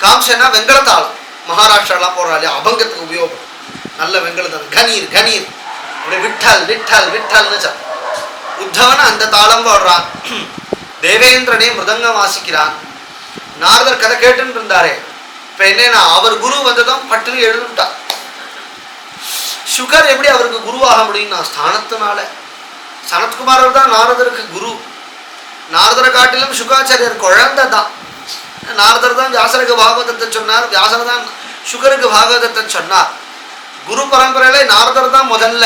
காம்சனா வெங்கலத்தாளம். மகாராஷ்டிராலாம் போடுறாள் அபங்கத்துக்கு உபயோகம். நல்ல வெங்கலத்தாளம். கணீர் கணீர் அப்படி விட்டல் விட்டல் விட்டல்னு சொல். உத்தவன் அந்த தாளம் போடுறான். தேவேந்திரனே மிருதங்கம் வாசிக்கிறான். நாரதர் கதை கேட்டுன்னு இருந்தாரே. இப்ப என்னன்னா அவர் குரு வந்ததும் பட்டுன்னு எழுந்துட்டார். சுகர் எப்படி அவருக்கு குருவாக முடியும்னா ஸ்தானத்தினால. சனத்குமாரர் தான் நாரதருக்கு குரு. நாரதரை காட்டிலும் சுகாச்சாரியர் குழந்தை தான். நாரதர் தான் வியாசருக்கு பாகவதத்தை சொன்னார், வியாசர் தான் சுகருக்கு பாகவதத்தை சொன்னார். குரு பரம்பரையில நாரதர் தான் முதல்ல.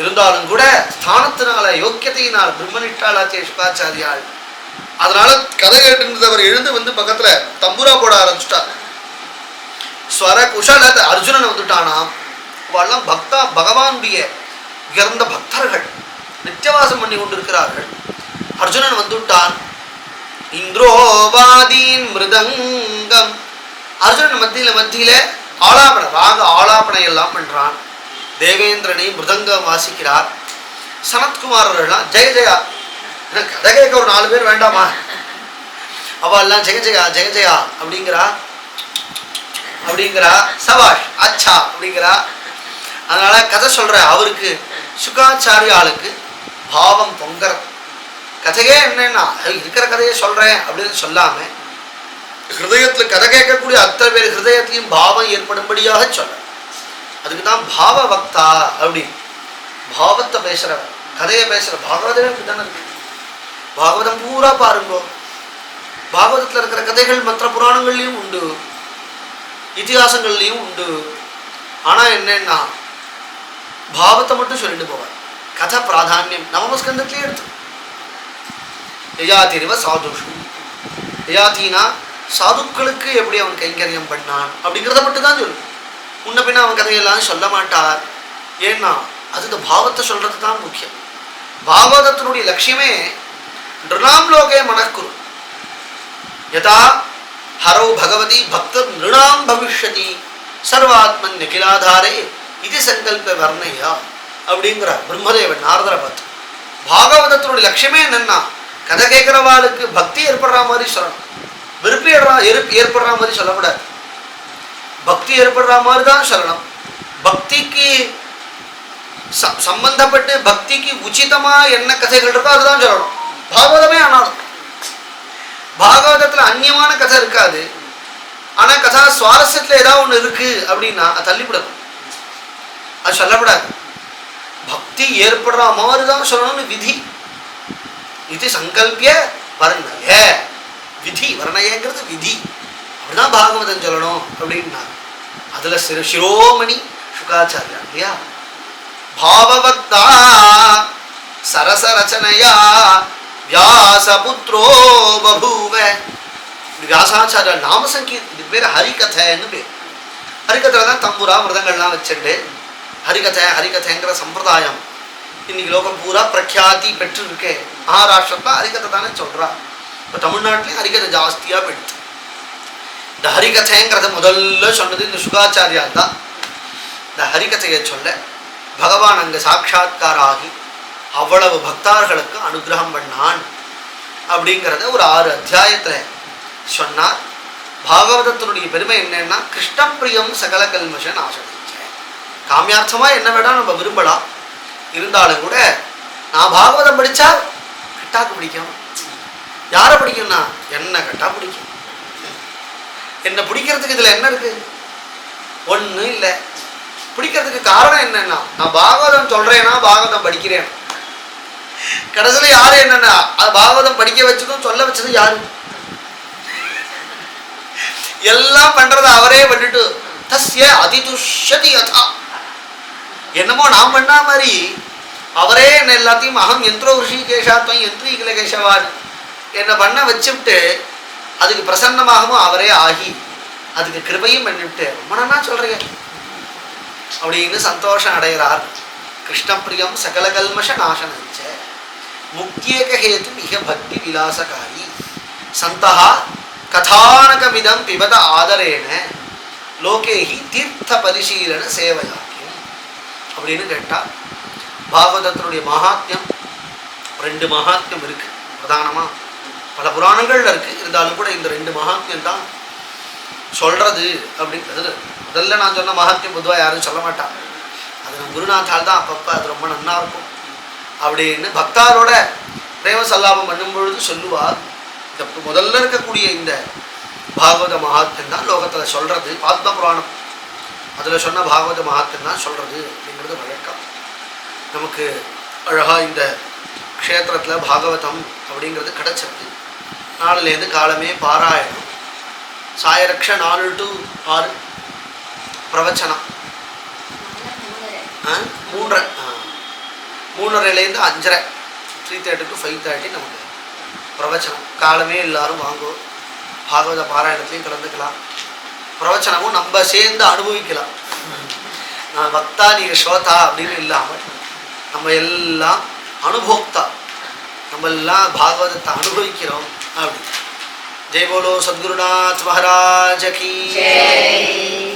இருந்தாலும் கூட ஸ்தானத்தினால யோக்கியத்தையினால் பிரம்மனிஷ்டாலாச்சே சுகாச்சாரியால். அதனால கதை கேட்டுன்றவர் எழுந்து வந்து பக்கத்துல தம்புரா போட ஆரம்பிச்சுட்டார். ஸ்வர குஷலத அர்ஜுனன் வந்துட்டானாம். அவெல்லாம் பக்தா பகவானுடைய உயர்ந்த பக்தர்கள் நித்தியவாசம் பண்ணி கொண்டிருக்கிறார்கள். அர்ஜுனன் வந்துட்டான். இந்திரோவாதீன் மிருதங்கம். அர்ஜுனன் மத்தியில ஆலாபனை ராக ஆலாபனை எல்லாம் பண்றான். தேவேந்திரனை மிருதங்கம் வாசிக்கிறார். சனத்குமாரர்கள்லாம் ஜெய ஜெயா. கதை கேட்க ஒரு 4 பேர் வேண்டாமா? அவெல்லாம் ஜெய ஜெயா ஜெய ஜெயா அப்படிங்கிறா அப்படிங்கிறா. சபாஷ் அச்சா அப்படிங்கிறா. அதனால கதை சொல்ற அவருக்கு சுகாச்சாரியாளுக்கு பாவம் பொங்கற. கதையே என்னன்னா இருக்கிற கதையை சொல்றேன் அப்படின்னு சொல்லாம ஹிருதயத்துல கதை கேட்கக்கூடிய அத்தனை பேர் ஹிருதயத்திலையும் பாவம் ஏற்படும்படியாக சொல்ற. அதுக்கு தான் பாவ பக்தா அப்படி. பாவத்தை பேசுறவன் கதையை பேசுற. பாகவதமே அப்படித்தானே இருக்கு. பாகவதம் பூரா பாருங்கோ. பாகவதத்துல இருக்கிற கதைகள் மற்ற புராணங்கள்லயும் உண்டு, இதிகாசங்கள்லயும் உண்டு. ஆனா என்னன்னா பாவத்தை மட்டும் சொல்லிட்டு போவார். கதை பிராதானியம் நவமஸ்கந்தத்திலேயே எடுத்து. யயாதிரிவ சாதுஷு. யயாதினா சாதுக்களுக்கு எப்படி அவன் கைங்கரியம் பண்ணான் அப்படிங்கிறத மட்டும் தான் சொல்லு. முன்ன பின்ன அவன் கதையெல்லாம் சொல்ல மாட்டார். ஏன்னா அதுக்கு பாவத்தை சொல்றது தான் முக்கியம். பாகவதத்தினுடைய லட்சியமே நிருணாம் லோகே மனக்குரு. யதா ஹரோ பகவதி பக்த நிருணாம் பவிஷ்யதி சர்வாத்மன் நிகிலாதாரே இது சங்கல்ப வர்ணையா அப்படிங்கிறார் பிரம்மதேவன் நாரதரை பார்த்து. பாகவதத்தினுடைய லட்சியமே என்னன்னா கதை கேட்கிறவாளுக்கு பக்தி ஏற்படுற மாதிரி சொல்லணும். விருப்பி ஏற்படுற மாதிரி சொல்லக்கூடாது. பக்தி ஏற்படுற மாதிரி தான் சொல்லணும். பக்திக்கு சம்பந்தப்பட்டு பக்திக்கு உச்சிதமா என்ன கதைகள் இருக்கோ அதுதான் சொல்லணும். பாகவதமே ஆனாலும் பாகவதத்துல அந்நியமான கதை இருக்காது. ஆனா கதா சுவாரஸ்யத்துல ஏதாவது ஒண்ணு இருக்கு அப்படின்னா அது தள்ளிவிடணும், அது சொல்லக்கூடாது. பக்தி ஏற்படுற மாதிரி தான் சொல்லணும்னு விதி. இது சங்கல்பிய வர்ணய விதி. வர்ணயங்கிறது விதி. அப்படிதான் பாகவதம் சொல்லணும் அப்படின்னா அதுல சிரோமணி சுகாச்சாரியா இல்லையா, பாவவத்தா சரச ரச்சனையா வியாசபுத்ரோ பபூவ. வியாசாச்சாரிய நாம சங்கீர்த்தம், இது பேர் ஹரிகதைன்னு பேர். ஹரிகதையில தான் தம்புரா மிருதங்கள்லாம் வச்சுட்டு ஹரிகதைங்கிற சம்பிரதாயம் இன்னைக்கு லோகம் பூரா பிரக்யாதி பெற்று இருக்கே. மகாராஷ்டிரத்தில் ஹரிகதை தானே சொல்றா. இப்போ தமிழ்நாட்டிலையும் ஹரிகதை ஜாஸ்தியா போயிடுச்சு. இந்த ஹரிகதைங்கிறத முதல்ல சொன்னது இந்த சுகாச்சாரியா தான். இந்த ஹரிகதையை சொல்ல பகவான் அங்கே சாட்சாத்காராகி அவ்வளவு பக்தார்களுக்கு அனுகிரகம் பண்ணான் அப்படிங்கிறத ஒரு 6 அத்தியாயத்துல சொன்னார். பாகவதத்தினுடைய பெருமை என்னன்னா கிருஷ்ணப்பிரியம் சகல கல்மஷ நாசம். காமியார்த்தமா என்ன வேணா நம்ம விரும்பலாம், இருந்தாலும் கூட நான் பாகவதம் படிச்சா கட்டாக்கு பிடிக்கும். யாரை பிடிக்கும்னா என்ன கட்டா பிடிக்கும். என்ன பிடிக்கிறதுக்கு இதுல என்ன இருக்கு? ஒன்றும் இல்லை. பிடிக்கிறதுக்கு காரணம் என்னன்னா நான் பாகவதம் சொல்றேன்னா பாகவதம் படிக்கிறேன். கடைசியில யாரு என்னன்னா அது பாகவதம் படிக்க வச்சதும் சொல்ல வச்சதும் யாரு? எல்லாம் பண்றத அவரே பண்ணிட்டு தஸ்ய அதிதுஷ்யதி யதா. என்னமோ நான் பண்ணா மாதிரி அவரே என்ன எல்லாத்தையும் அகம் யந்திரோ ரிஷிகேஷாத்வம் யந்திரீகல கேசவான் என்ன பண்ண வச்சுவிட்டு அதுக்கு பிரசன்னமாகவும் அவரே ஆகி அதுக்கு கிருபையும் பண்ணிவிட்டு ரொம்ப நல்லா சொல்றீங்க அப்படின்னு சந்தோஷம் அடைகிறார். கிருஷ்ணப்பிரியம் சகல கல்மஷ நாசனஞ்ச முக்தியேக ஹேது மிக பக்தி விலாசகாரி சந்தஹா கதானகமிதம் பிபத ஆதரேன லோகேஹி தீர்த்த பரிசீலன சேவையாக்கியம் அப்படின்னு கேட்டால் பாகவதத்தினுடைய மகாத்மியம் 2 மகாத்மியம் இருக்கு. பிரதானமா பல புராணங்கள்ல இருக்கு, இருந்தாலும் கூட இந்த 2 மகாத்மியம் தான் சொல்றது அப்படின்றது. முதல்ல நான் சொன்ன மகாத்மியம் பொதுவாக யாரும் சொல்ல மாட்டான். அது நம்ம குருநாத்தால் தான் அப்பப்போ அது ரொம்ப நன்னா இருக்கும் அப்படின்னு பக்தாரோட பிரேம சல்லாபம் பண்ணும் பொழுது சொல்லுவார். இந்த முதல்ல இருக்கக்கூடிய இந்த பாகவத மகாத்மியம் தான் லோகத்தில் சொல்றது. பாத்ம புராணம் அதில் சொன்ன பாகவத மகாத்மியம் தான் சொல்றது அப்படிங்கிறது வழக்கம். நமக்கு அழகா இந்த க்ஷேத்திரத்தில் பாகவதம் அப்படிங்கிறது கிடைச்சிருக்கு. நாளிலேருந்து காலமே பாராயணம், சாயரக்ஷ 4 to 6 பிரவச்சனம், 3:30 5:30 3:30 to 5:30 நமக்கு பிரவச்சனம். காலமே எல்லாரும் வாங்குவோம். பாகவத பாராயணத்துலையும் கலந்துக்கலாம், பிரவச்சனமும் நம்ம சேர்ந்து அனுபவிக்கலாம். நான் பக்தா நீங்க ஸ்ரோதா அப்படின்னு இல்லாமல் நம்ம எல்லாம் அனுபோக்தா, நம்ம எல்லாம் பாகவதத்தை அனுபவிக்கிறோம் அப்படி. ஜெய் போலோ சத்குருநாத் மகாராஜ் கி ஜெய்.